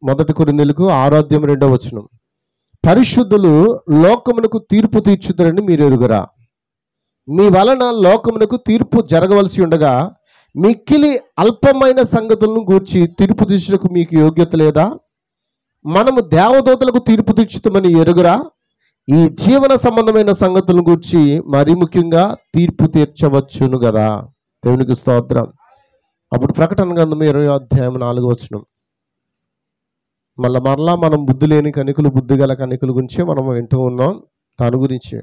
మొదటి కొరింథీయులకు 6:2 పరిశుద్ధులు లోకమునకు తీర్పు తీర్చుతారని మీరు ఎరుగురా. మీ వలన లోకమునకు తీర్పు జరగవలసి ఉండగా మిక్కిలి అల్పమైన సంగతులను గూర్చి తీర్పు తీర్చుటకు మీకు యోగ్యత లేదా? మనము దేవదూతలకు తీర్పు తీర్చుతామని ఎరుగురా. ఈ జీవన సంబంధమైన సంగతులను గూర్చి మరి ముఖ్యంగా తీర్పు తీర్చవచ్చును కదా. దేవునికి స్తోత్రం. అప్పుడు ప్రకటన గ్రంథం 20:4 మరలా మనం బుద్ధి లేని కనికులు, బుద్ధి గల కనికుల గురించే మనం వింటూ ఉన్నాం. దాని గురించి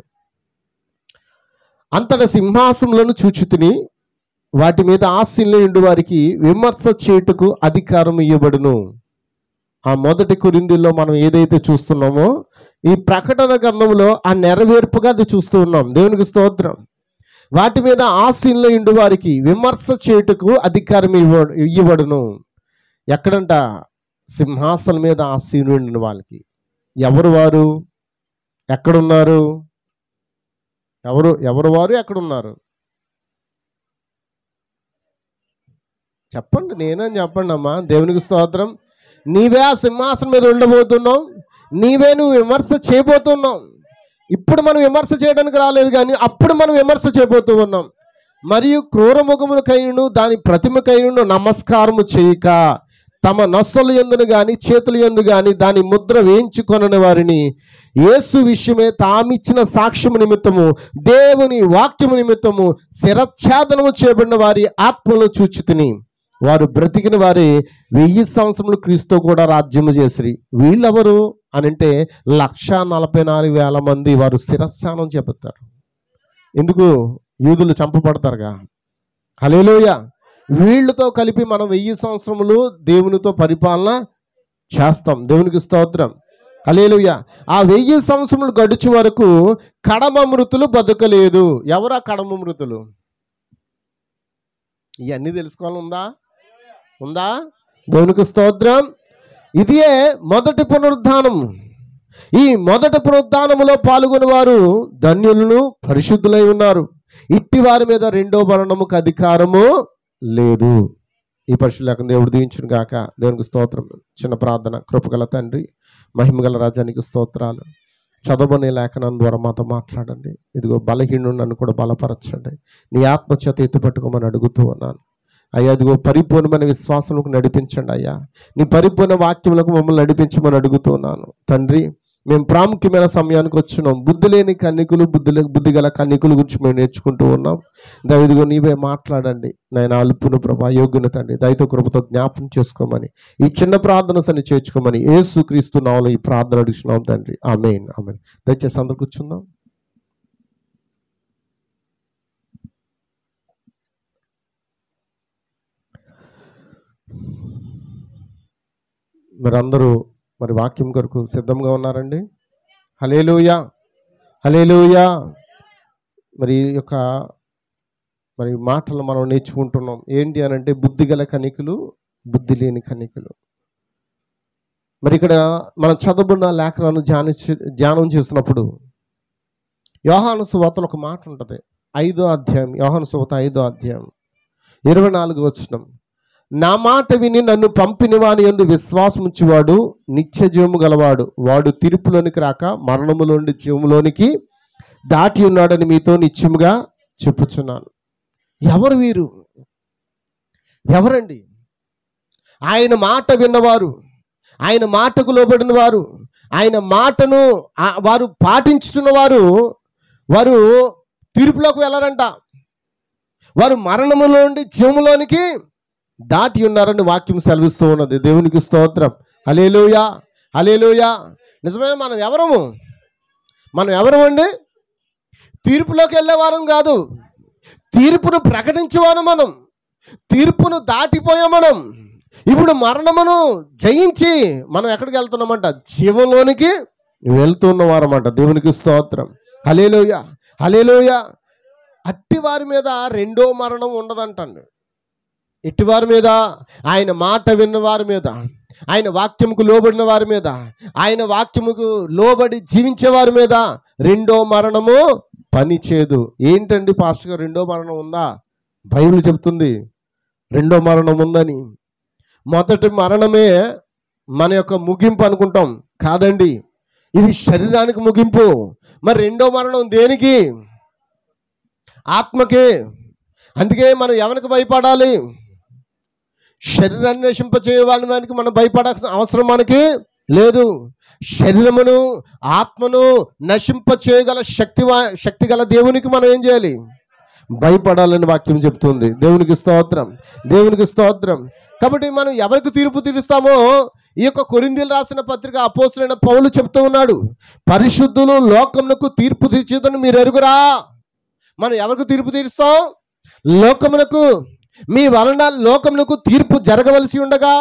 అంతటా సింహాసములను చూచితిని, వాటి మీద ఆసీనులై ఉండు వారికి విమర్శ చేయుటకు అధికారం ఇవ్వబడును. ఆ మొదటి కొరింథీయుల్లో మనం ఏదైతే చూస్తున్నామో ఈ ప్రకటన గ్రంథంలో ఆ నెరవేర్పుగా అది చూస్తూ ఉన్నాం. దేవునికి స్తోత్రం. వాటి మీద ఆసీనులై ఉండు వారికి విమర్శ చేయుటకు అధికారం ఇవ్వబడును. ఎక్కడంట? సింహాసనం మీద ఆసీనులైన వాళ్ళకి. ఎవరు వారు? ఎక్కడున్నారు? ఎవరు వారు? ఎక్కడున్నారు? చెప్పండి, నేనని చెప్పండి అమ్మా. దేవునికి స్తోత్రం. నీవే ఆ సింహాసనం మీద ఉండబోతున్నావు, నీవే నువ్వు విమర్శ చేయబోతున్నావు. ఇప్పుడు మనం విమర్శ చేయడానికి రాలేదు, కానీ అప్పుడు మనం విమర్శ చేయబోతూ ఉన్నాం. మరియు క్రూరముఖములకైనను దాని ప్రతిమకైనను నమస్కారము చేయక తమ నొసలు యందును గాని చేతుల యందు గాని దాని ముద్ర వేయించుకొనని వారిని యేసు విషయమే తామిచ్చిన సాక్ష్యము నిమిత్తము దేవుని వాక్యము నిమిత్తము శిరఛేదనము చేయబడిన వారి ఆత్మలను చూచితిని. వారు బ్రతికిన వారే 1000 సంవత్సరములు క్రీస్తు కూడా రాజ్యము చేసిరి. వీళ్ళెవరు అని అంటే 144,000 మంది. వారు శిరస్సానం చెబుతారు. ఎందుకు? యూదులు చంపబడతారుగా. హల్లెలూయా. వీళ్ళతో కలిపి మనం 1000 సంవత్సరములు దేవునితో పరిపాలన చేస్తాం. దేవునికి స్తోత్రం. హల్లెలూయా. ఆ 1000 సంవత్సరములు గడుచు వరకు కడమ మృతులు బతకలేదు. ఎవరా కడమ మృతులు? ఇవన్నీ తెలుసుకోవాలి. ఉందా? దేవునికి స్తోత్రం. ఇదే మొదటి పునరుద్ధానం. ఈ మొదటి పునరుద్ధానములో పాల్గొని వారు ధన్యులను, పరిశుద్ధులై ఉన్నారు. ఇట్టి వారి మీద రెండో మరణముకు అధికారము లేదు. ఈ పరిశుద్ధులకు దేవుడు దీవించును గాక. దేవునికి స్తోత్రం. చిన్న ప్రార్థన. కృపగల తండ్రి, మహిమగల రాజానికి స్తోత్రాలు. చదవనే లేఖనం ద్వారా మాతో మాట్లాడండి. ఇదిగో బలహీనుడు నన్ను కూడా బలపరచండి. నీ ఆత్మచేత ఎత్తుపట్టుకోమని అడుగుతూ ఉన్నాను అయ్యా. ఇదిగో పరిపూర్ణమైన విశ్వాసంకు నడిపించండి అయ్యా. నీ పరిపూర్ణ వాక్యములకు మమ్మల్ని నడిపించమని అడుగుతున్నాను తండ్రి. మేము ప్రాముఖ్యమైన సమయానికి వచ్చినాం. బుద్ధి లేని కన్నికులు, బుద్ధి గల కన్నికుల గురించి మేము నేర్చుకుంటూ ఉన్నాం. ఇదిగో నీవే మాట్లాడండి నాయన. అల్పును ప్రభా, యోగ్యుని తండ్రి, దయతో కృపతో జ్ఞాపకం చేసుకోమని ఈ చిన్న ప్రార్థన సన్ని చేర్చుకోమని యేసుక్రీస్తు నామములో ఈ ప్రార్థన అడుగుతున్నాం తండ్రి. ఆమేన్, ఆమేన్. దయచేసి అందరూ కూర్చుందాం. మీరందరూ మరి వాక్యం కొరకు సిద్ధంగా ఉన్నారండి? హల్లెలూయా, హల్లెలూయా. మరి ఈ యొక్క మాటలు మనం నేర్చుకుంటున్నాం. ఏంటి అని అంటే బుద్ధి గల కన్నికలు, బుద్ధి లేని కన్నికలు. మరి ఇక్కడ మనం చదువుకున్న లేఖనాలను ధ్యానం చేస్తున్నప్పుడు యోహాను సువార్తలో ఒక మాట ఉంటుంది. 5వ అధ్యాయం, యోహాను సువార్త 5వ అధ్యాయం 24 నా మాట విని నన్ను పంపిన వాని యందు విశ్వాసముంచువాడు నిత్య జీవము గలవాడు. వాడు తీర్పులోనికి రాక మరణములోని జీవములోనికి దాటి ఉన్నాడని మీతో నిత్యముగా చెప్పుచున్నాను. ఎవరు వీరు? ఎవరండి? ఆయన మాట విన్నవారు, ఆయన మాటకు లోబడిన వారు, ఆయన మాటను వారు పాటించుతున్నవారు. వారు తీర్పులోకి వెళ్ళరంట. వారు మరణములో నుండి జీవములోనికి దాటి ఉన్నారని వాక్యం సెలవిస్తూ ఉన్నది. దేవునికి స్తోత్రం. హల్లెలూయా, హల్లెలూయా. నిజమైన మనం ఎవరమండి? తీర్పులోకి వెళ్ళేవారం కాదు, తీర్పును ప్రకటించేవారు మనం. తీర్పును దాటిపోయాం మనం. ఇప్పుడు మరణమును జయించి మనం ఎక్కడికి వెళ్తున్నామంట? జీవంలోనికి వెళ్తున్నవారమంట. దేవునికి స్తోత్రం. హల్లెలూయా, హల్లెలూయా. అట్టి వారి మీద రెండో మరణం ఉండదంటండి. ఇటువారి మీద, ఆయన మాట విన్న వారి మీద, ఆయన వాక్యముకు లోబడిన వారి మీద, ఆయన వాక్యముకు లోబడి జీవించే వారి మీద రెండో మరణము పనిచేయదు. ఏంటండి పాస్టర్ గారు, రెండో మరణం ఉందా? బైబిల్ చెప్తుంది రెండో మరణం ఉందని. మొదటి మరణమే మన యొక్క ముగింపు అనుకుంటాం. కాదండి, ఇది శరీరానికి ముగింపు. మరి రెండో మరణం దేనికి? ఆత్మకే. అందుకే మనం ఎవరికి భయపడాలి? శరీరాన్ని నశింపచేయడానికి మనం భయపడాల్సిన అవసరం మనకి లేదు. శరీరమును ఆత్మను నశింప చేయగల శక్తి గల దేవునికి మనం ఏం చేయాలి? భయపడాలని వాక్యం చెప్తుంది. దేవునికి స్తోత్రం, దేవునికి స్తోత్రం. కాబట్టి మనం ఎవరికి తీర్పు తీరుస్తామో ఈ యొక్క కొరింథీయులు రాసిన పత్రిక అపోస్తలుడైన పౌలు చెప్తూ ఉన్నాడు, పరిశుద్ధులు లోకమునకు తీర్పు తీర్చేదని మీరు ఎరుగురా. మనం ఎవరికి తీర్పు తీరుస్తాం? లోకమునకు. మీ వలన లోకమునకు తీర్పు జరగవలసి ఉండగా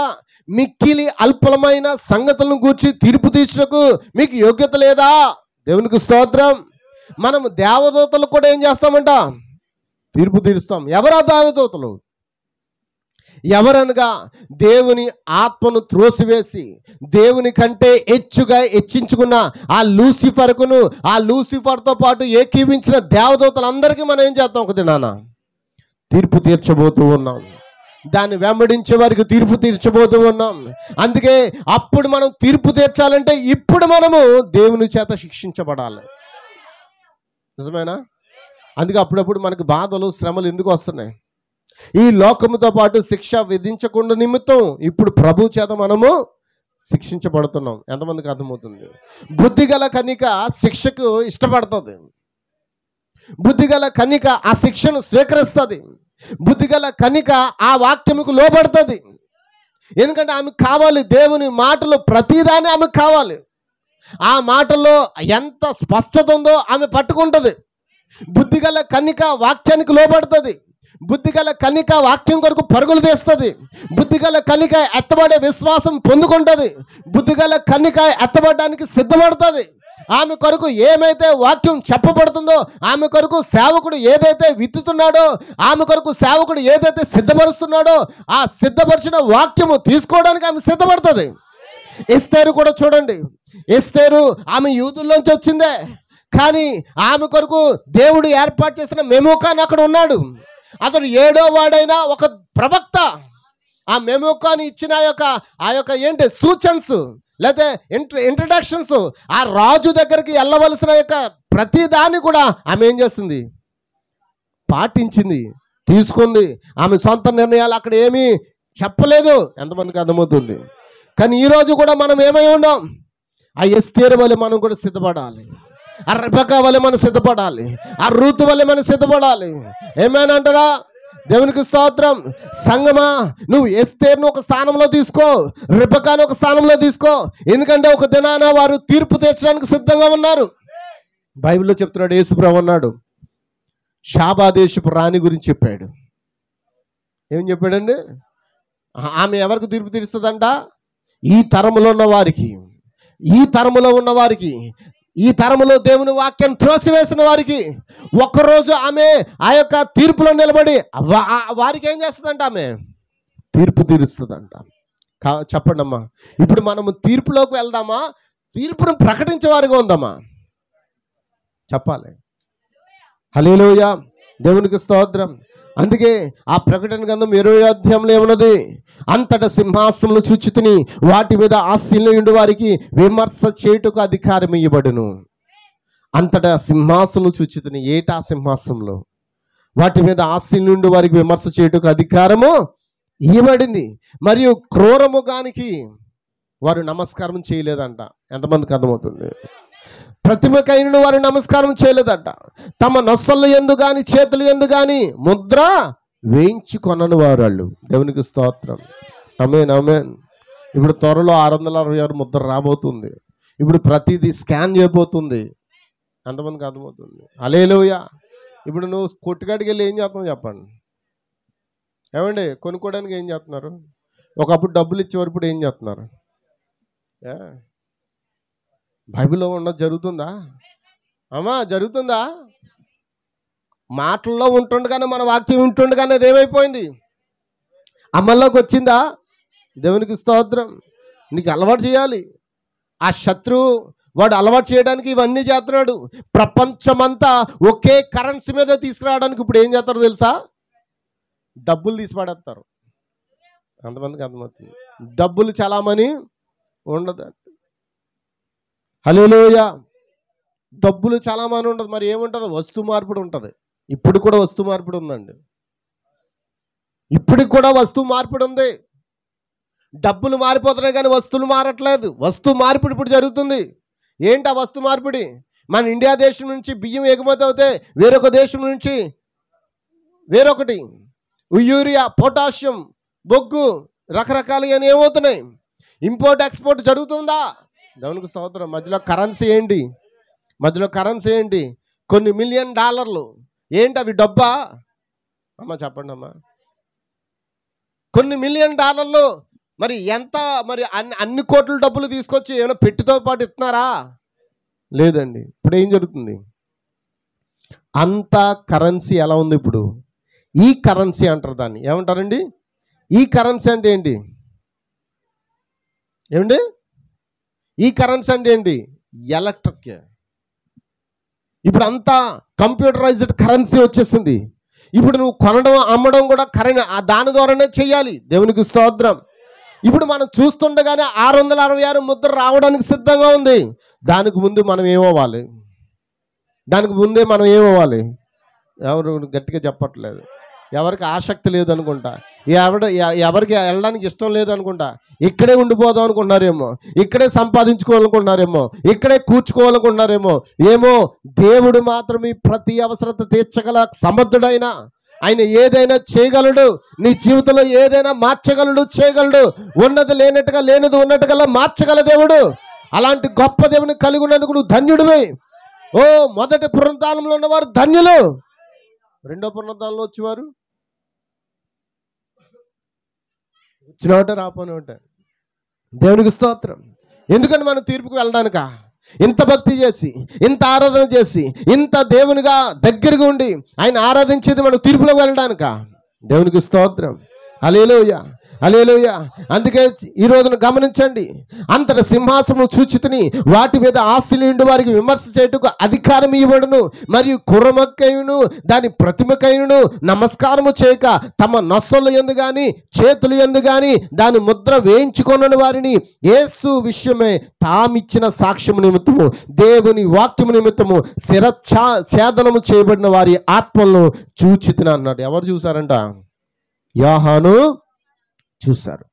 మిక్కిలి అల్పమైన సంగతులను గూర్చి తీర్పు తీర్చుటకు మీకు యోగ్యత లేదా? దేవునికి స్తోత్రం. మనం దేవదూతలు కూడా ఏం చేస్తామంట? తీర్పు తీరుస్తాం. ఎవరా దేవదూతలు? ఎవరనగా దేవుని ఆత్మను త్రోసివేసి దేవుని కంటే హెచ్చించుకున్న ఆ లూసిఫర్కును, ఆ లూసిఫర్తో పాటు ఏకీవించిన దేవదూతలందరికీ మనం ఏం చేస్తాం? ఒక దినాన తీర్పు తీర్చబోతూ ఉన్నాం. దాన్ని వెంబడించే వారికి తీర్పు తీర్చబోతూ ఉన్నాం. అందుకే అప్పుడు మనం తీర్పు తీర్చాలంటే ఇప్పుడు మనము దేవుని చేత శిక్షించబడాలి. నిజమేనా? అందుకే అప్పుడప్పుడు మనకు బాధలు శ్రమలు ఎందుకు వస్తున్నాయి? ఈ లోకముతో పాటు శిక్ష విధించకుండా నిమిత్తం ఇప్పుడు ప్రభు చేత మనము శిక్షించబడుతున్నాం. ఎంతమందికి అర్థమవుతుంది? బుద్ధిగల కన్యక శిక్షకు ఇష్టపడుతుంది. బుద్ధిగల కన్యక ఆ శిక్షను స్వీకరిస్తుంది. బుద్ధిగల కన్యక ఆ వాక్యముకు లోబడుతుంది. ఎందుకంటే ఆమెకు కావాలి దేవుని మాటలు, ప్రతిదాన్ని ఆమెకు కావాలి. ఆ మాటల్లో ఎంత స్పష్టత ఉందో ఆమె పట్టుకుంటుంది. బుద్ధిగల కన్యక వాక్యానికి లోబడుతుంది. బుద్ధిగల కన్యక వాక్యం కొరకు పరుగులు తీస్తుంది. బుద్ధిగల కన్యక ఎత్తబడే విశ్వాసం పొందుకుంటుంది. బుద్ధిగల కన్యక ఎత్తబడడానికి సిద్ధపడుతుంది. ఆమె కొరకు ఏమైతే వాక్యం చెప్పబడుతుందో, ఆమె కొరకు సేవకుడు ఏదైతే విత్తుతున్నాడో, ఆమె కొరకు సేవకుడు ఏదైతే సిద్ధపరుస్తున్నాడో ఆ సిద్ధపరిచిన వాక్యము తీసుకోవడానికి ఆమె సిద్ధపడుతుంది. ఎస్తేరు కూడా చూడండి. ఎస్తేరు ఆమె యూదుల్లోంచి వచ్చిందే, కానీ ఆమె కొరకు దేవుడు ఏర్పాటు చేసిన మెమోకాన్ అక్కడ ఉన్నాడు. అతడు 7వ వాడైన ఒక ప్రవక్త. ఆ మెమోకాన్ ఇచ్చిన ఆ యొక్క ఏంటి సూచన్స్ లేకపోతే ఇంట్రడక్షన్స్, ఆ రాజు దగ్గరికి వెళ్ళవలసిన యొక్క ప్రతి దాన్ని కూడా ఆమె ఏం చేస్తుంది? పాటించింది, తీసుకుంది. ఆమె సొంత నిర్ణయాలు అక్కడ ఏమీ చెప్పలేదు. ఎంతమందికి అర్థమవుతుంది? కానీ ఈరోజు కూడా మనం ఏమై ఉన్నాం? ఆ ఎస్తేరు వల్ల మనం కూడా సిద్ధపడాలి. ఆ రెబెకా వల్ల మనం సిద్ధపడాలి. ఆ రూతు వల్ల మనం సిద్ధపడాలి. ఏమేనంటారా? దేవునికి స్తోత్రం. సంగమా, నువ్వు ఎస్తేరును ఒక స్థానంలో తీసుకో, రెబెకాను ఒక స్థానంలో తీసుకో. ఎందుకంటే ఒక దినాన వారు తీర్పు తీర్చడానికి సిద్ధంగా ఉన్నారు. బైబిల్లో చెప్తున్నాడు, యేసుప్రభు అన్నాడు, షాబా దేశపు రాణి గురించి చెప్పాడు. ఏం చెప్పాడండి? ఆమె ఎవరికి తీర్పు తీరుస్తుందంట? ఈ తరములో ఉన్న వారికి, ఈ తరములో ఉన్న వారికి, ఈ తరములో దేవుని వాక్యం త్రోసివేసిన వారికి ఒక్కరోజు ఆమె ఆ యొక్క తీర్పులో నిలబడి వారికి ఏం చేస్తుందంట? ఆమె తీర్పు తీరుస్తుందంట. చెప్పండి అమ్మా, ఇప్పుడు మనము తీర్పులోకి వెళ్దామా, తీర్పును ప్రకటించే వారిగా ఉందామా? చెప్పాలి. హల్లెలూయా, దేవునికి స్తోత్రం. అందుకే ఆ ప్రకటన గ్రంథం 20వ అధ్యాయంలో ఏమన్నది? అంతటా సింహాసనములు చూచితిని, వాటి మీద ఆసీనులైన వారికి విమర్శ చేయుటకు అధికారం ఇవ్వబడును. అంతటా సింహాసనములు చూచితిని. ఏటా సింహాసనంలో? వాటి మీద ఆసీనులైన వారికి విమర్శ చేయుటకు అధికారము ఇవ్వబడింది. మరియు క్రూరముగానికి వారు నమస్కారం చేయలేదంట. ఎంతమందికి అర్థమవుతుంది? ప్రతిమకైన వారు నమస్కారం చేయలేదట. తమ నొసళ్ళు ఎందు గాని చేతులు ఎందు గాని ముద్ర వేయించుకొనని వారు వాళ్ళు. దేవునికి స్తోత్రం. ఆమేన్, ఆమేన్. ఇప్పుడు త్వరలో 666 ముద్ర రాబోతుంది. ఇప్పుడు ప్రతిదీ స్కాన్ చేయబోతుంది. ఎంతమందికి అర్థమవుతుంది? హల్లెలూయా. ఇప్పుడు నువ్వు కొట్టుకాడికి వెళ్ళి ఏం చేస్తున్నావు చెప్పండి? ఏమండి, కొనుక్కోవడానికి ఏం చేస్తున్నారు? ఒకప్పుడు డబ్బులు ఇచ్చేవారు, ఇప్పుడు ఏం చేస్తున్నారు? బైబిల్లో ఉన్నది జరుగుతుందా అమ్మా? జరుగుతుందా? మాటల్లో ఉంటుండగానే, మన వాక్యం ఉంటుండగానే అది ఏమైపోయింది? అమల్లోకి వచ్చిందా? దేవునికి స్తోత్రం. నీకు అలవాటు చేయాలి. ఆ శత్రువు వాడు అలవాటు చేయడానికి ఇవన్నీ చేస్తున్నాడు. ప్రపంచమంతా ఒకే కరెన్సీ మీద తీసుకురావడానికి ఇప్పుడు ఏం చేస్తారో తెలుసా? డబ్బులు తీసి పడేస్తారు. అంతమందికి అర్థమవుతుంది. డబ్బులు చలామణి ఉండదండి. హల్లెలూయా. డబ్బులు చాలా మంది ఉండదు, మరి ఏముంటుంది? వస్తు మార్పిడి ఉంటుంది. ఇప్పుడు కూడా వస్తు మార్పిడి ఉందండి. ఇప్పటికి కూడా వస్తు మార్పిడి ఉంది. డబ్బులు మారిపోతున్నాయి కానీ వస్తువులు మారట్లేదు. వస్తు మార్పిడి ఇప్పుడు జరుగుతుంది. ఏంటి ఆ వస్తు మార్పిడి? మన ఇండియా దేశం నుంచి బియ్యం ఎగుమతి అవుతే వేరొక దేశం నుంచి వేరొకటి యూరియా, పొటాషియం, బొగ్గు రకరకాలుగా ఏమవుతున్నాయి? ఇంపోర్ట్ ఎక్స్పోర్ట్ జరుగుతుందా? దేవునికి స్తోత్రం. మధ్యలో కరెన్సీ ఏంటి? కొన్ని $1,000,000. ఏంటి అవి? డబ్బా? అమ్మ చెప్పండి అమ్మా. కొన్ని $1,000,000 మరి ఎంత? మరి అన్ని కోట్ల డబ్బులు తీసుకొచ్చి ఏమైనా పెట్టితో పాటు ఇస్తున్నారా? లేదండి. ఇప్పుడు ఏం జరుగుతుంది? అంత కరెన్సీ ఎలా ఉంది ఇప్పుడు? ఈ కరెన్సీ అంటారు. దాన్ని ఏమంటారండి? ఈ కరెన్సీ అంటే ఏంటి? ఏమండి? ఈ కరెన్సీ అంటే ఏంటి? ఎలక్ట్రిక్. ఇప్పుడు అంతా కంప్యూటరైజ్డ్ కరెన్సీ వచ్చేసింది. ఇప్పుడు నువ్వు కొనడం అమ్మడం కూడా దాని ద్వారానే చేయాలి. దేవునికి స్తోత్రం. ఇప్పుడు మనం చూస్తుండగానే 666 ముద్ర రావడానికి సిద్ధంగా ఉంది. దానికి ముందు మనం ఏమవ్వాలి? ఎవరు గట్టిగా చెప్పట్లేదు. ఎవరికి ఆసక్తి లేదనుకుంటా, ఎవరికి వెళ్ళడానికి ఇష్టం లేదనుకుంటా, ఇక్కడే ఉండిపోదాం అనుకుంటున్నారేమో, ఇక్కడే సంపాదించుకోవాలనుకుంటున్నారేమో, ఇక్కడే కూర్చుకోవాలనుకుంటున్నారేమో. ఏమో, దేవుడు మాత్రం ఈ ప్రతి అవసరత తీర్చగల సమర్థుడైన ఆయన ఏదైనా చేయగలడు. నీ జీవితంలో ఏదైనా మార్చగలడు, చేయగలడు. ఉన్నది లేనట్టుగా, లేనిది ఉన్నట్టుగా మార్చగల దేవుడు. అలాంటి గొప్ప దేవుని కలిగి ఉన్నందుకు నువ్వు ధన్యుడివే. ఓ, మొదటి పునరుద్ధానంలో ఉన్నవారు ధన్యులు. రెండో పునరుద్ధానంలో వచ్చేవారు వచ్చినోట రాపోనోట. దేవునికి స్తోత్రం. ఎందుకని మనం తీర్పుకు వెళ్ళడానిక? ఇంత భక్తి చేసి, ఇంత ఆరాధన చేసి, ఇంత దేవునిగా దగ్గరగా ఉండి ఆయన ఆరాధించేది మనం తీర్పులోకి వెళ్ళడానిక? దేవునికి స్తోత్రం. హల్లెలూయా, హల్లెలూయా. అందుకే ఈ రోజున గమనించండి. అంతట సింహాసనం చూచితిని, వాటి మీద ఆశీనుండి వారికి విమర్శ చేయుటకు అధికారం ఇవ్వబడును. మరియు కుర్రమక్కయును దాని ప్రతిమకైనను నమస్కారము చేయక తమ నొసలు యందు గాని చేతులు యందు గాని దాని ముద్ర వేయించుకొనని వారిని యేసు విషయమే తామిచ్చిన సాక్ష్యము నిమిత్తము దేవుని వాక్యము నిమిత్తము శిరఛేదనము చేయబడిన వారి ఆత్మలను చూచితిని అన్నాడు. ఎవరు చూశారంట? యోహాను చూశారు.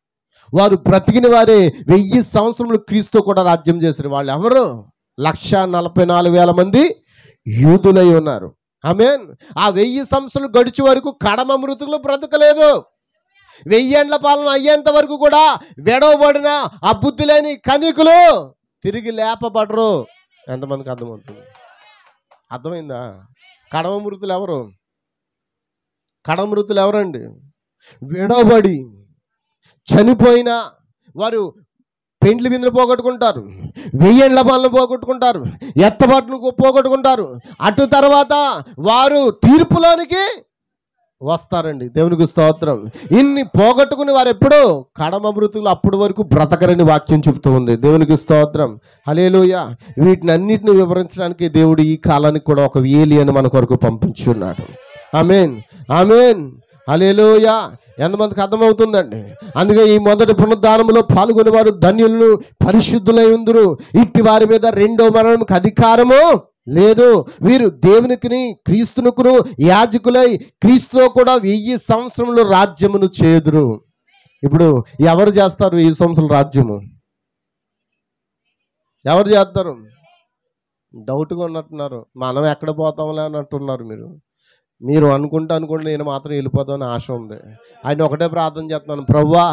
వారు బ్రతికిన వారే 1000 సంవత్సరములు క్రీస్తు కూడా రాజ్యం చేశారు. వాళ్ళు ఎవరు? 1,44,000 మంది యూదులై ఉన్నారు. ఆమేన్. ఆ 1000 సంవత్సరాలు గడిచే వరకు కడమ మృతులు బ్రతకలేదు. 1000 ఏండ్ల పాలన అయ్యేంత వరకు కూడా వెడవబడిన ఆ బుద్ధి లేని కన్యకులు తిరిగి లేపబడరు. ఎంతమందికి అర్థమవుతుంది? అర్థమైందా? కడమ మృతులు ఎవరు? కడమ మృతులు ఎవరండి? విడవబడి చనిపోయిన వారు పెండ్లి విందులు పోగొట్టుకుంటారు, 1000 ఏండ్ల పాలన పోగొట్టుకుంటారు, ఎత్తబాటును పోగొట్టుకుంటారు. అటు తర్వాత వారు తీర్పులోనికి వస్తారండి. దేవునికి స్తోత్రం. ఇన్ని పోగొట్టుకుని వారు ఎప్పుడు? కడమ మృతులు అప్పటి వరకు బ్రతకరని వాక్యం చెబుతూ ఉంది. దేవునికి స్తోత్రం. హల్లెలూయా. వీటిని అన్నిటిని వివరించడానికి దేవుడు ఈ కాలానికి కూడా ఒక ఏలియాను మన కొరకు పంపించున్నాడు. ఆమేన్, ఆమేన్, హల్లెలూయా. ఎంతమందికి అర్థమవుతుందండి? అందుకే ఈ మొదటి పునరుద్ధానములో పాల్గొనే వారు ధన్యులను, పరిశుద్ధులై ఉందురు. ఇట్టి వారి మీద రెండో మరణంకి అధికారము లేదు. వీరు దేవునికిని క్రీస్తునుకును యాజకులై క్రీస్తుతో కూడా 1000 సంవత్సరములు రాజ్యమును చేదురు. ఇప్పుడు ఎవరు చేస్తారు 1000 సంవత్సరాల రాజ్యము? ఎవరు చేస్తారు? డౌట్గా ఉన్నట్టున్నారు. మనం ఎక్కడ పోతాంలే అన్నట్టున్నారు. మీరు అనుకుంటే నేను మాత్రం వెళ్ళిపోతామని ఆశ ఉంది. ఆయన ఒకటే ప్రార్థన చేస్తున్నాను, ప్రభువా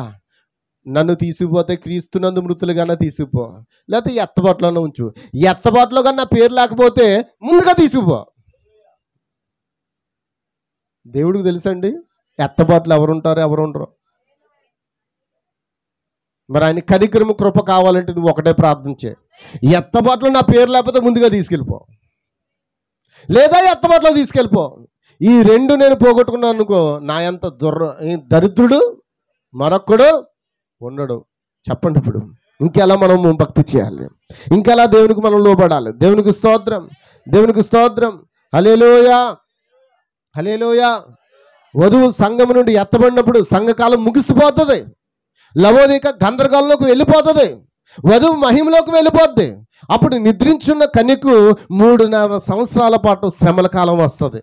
నన్ను తీసుకుపోతే క్రీస్తునందు మృతులుగానే తీసుకుపో, లేకపోతే ఎత్తబాటులోనే ఉంచు. ఎత్తబాటులో కానీ నా పేరు లేకపోతే ముందుగా తీసుకుపో. దేవుడికి తెలుసండి ఎత్తబాటులో ఎవరుంటారో ఎవరు ఉండరు. మరి ఆయన కనికరము కృప కావాలంటే నువ్వు ఒకటే ప్రార్థన చేయి, ఎత్తబాటులో నా పేరు లేకపోతే ముందుగా తీసుకెళ్ళిపో, లేదా ఎత్తబాటులో తీసుకెళ్ళిపో. ఈ రెండు నేను పోగొట్టుకున్నాను అనుకో, నా ఎంత దరిద్రుడు మరొక్కడు ఉండడు. చెప్పండి ఇప్పుడు ఇంకెలా మనం భక్తి చేయాలి? ఇంకెలా దేవునికి మనం లోబడాలి? దేవునికి స్తోత్రం, దేవునికి స్తోత్రం. హల్లెలూయా, హల్లెలూయా. వధువు సంఘం నుండి ఎత్తబడినప్పుడు సంఘకాలం ముగిసిపోతుంది. లవోదిక గందరగోళంలోకి వెళ్ళిపోతుంది. వధువు మహిమలోకి వెళ్ళిపోద్ది. అప్పుడు నిద్రించున్న కన్యకు 3.5 సంవత్సరాల పాటు శ్రమల కాలం వస్తుంది.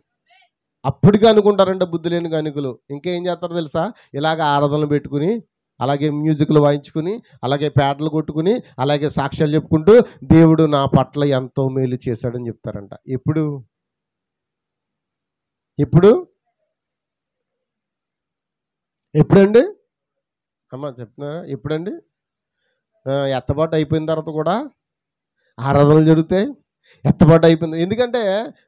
అప్పటికి అనుకుంటారంట బుద్ధి లేని కన్యకులు. ఇంకేం చేస్తారో తెలుసా? ఇలాగ ఆరాధనలు పెట్టుకుని, అలాగే మ్యూజిక్లు వాయించుకుని, అలాగే పేటలు కొట్టుకుని, అలాగే సాక్ష్యాలు చెప్పుకుంటూ దేవుడు నా పట్ల ఎంతో మేలు చేశాడని చెప్తారంట. ఎప్పుడండి అమ్మ చెప్తున్నారా? ఎప్పుడండి? ఎత్తబాటు అయిపోయిన తర్వాత కూడా ఆరాధనలు జరుగుతాయి. ఎత్తబాటు అయిపోయింది. ఎందుకంటే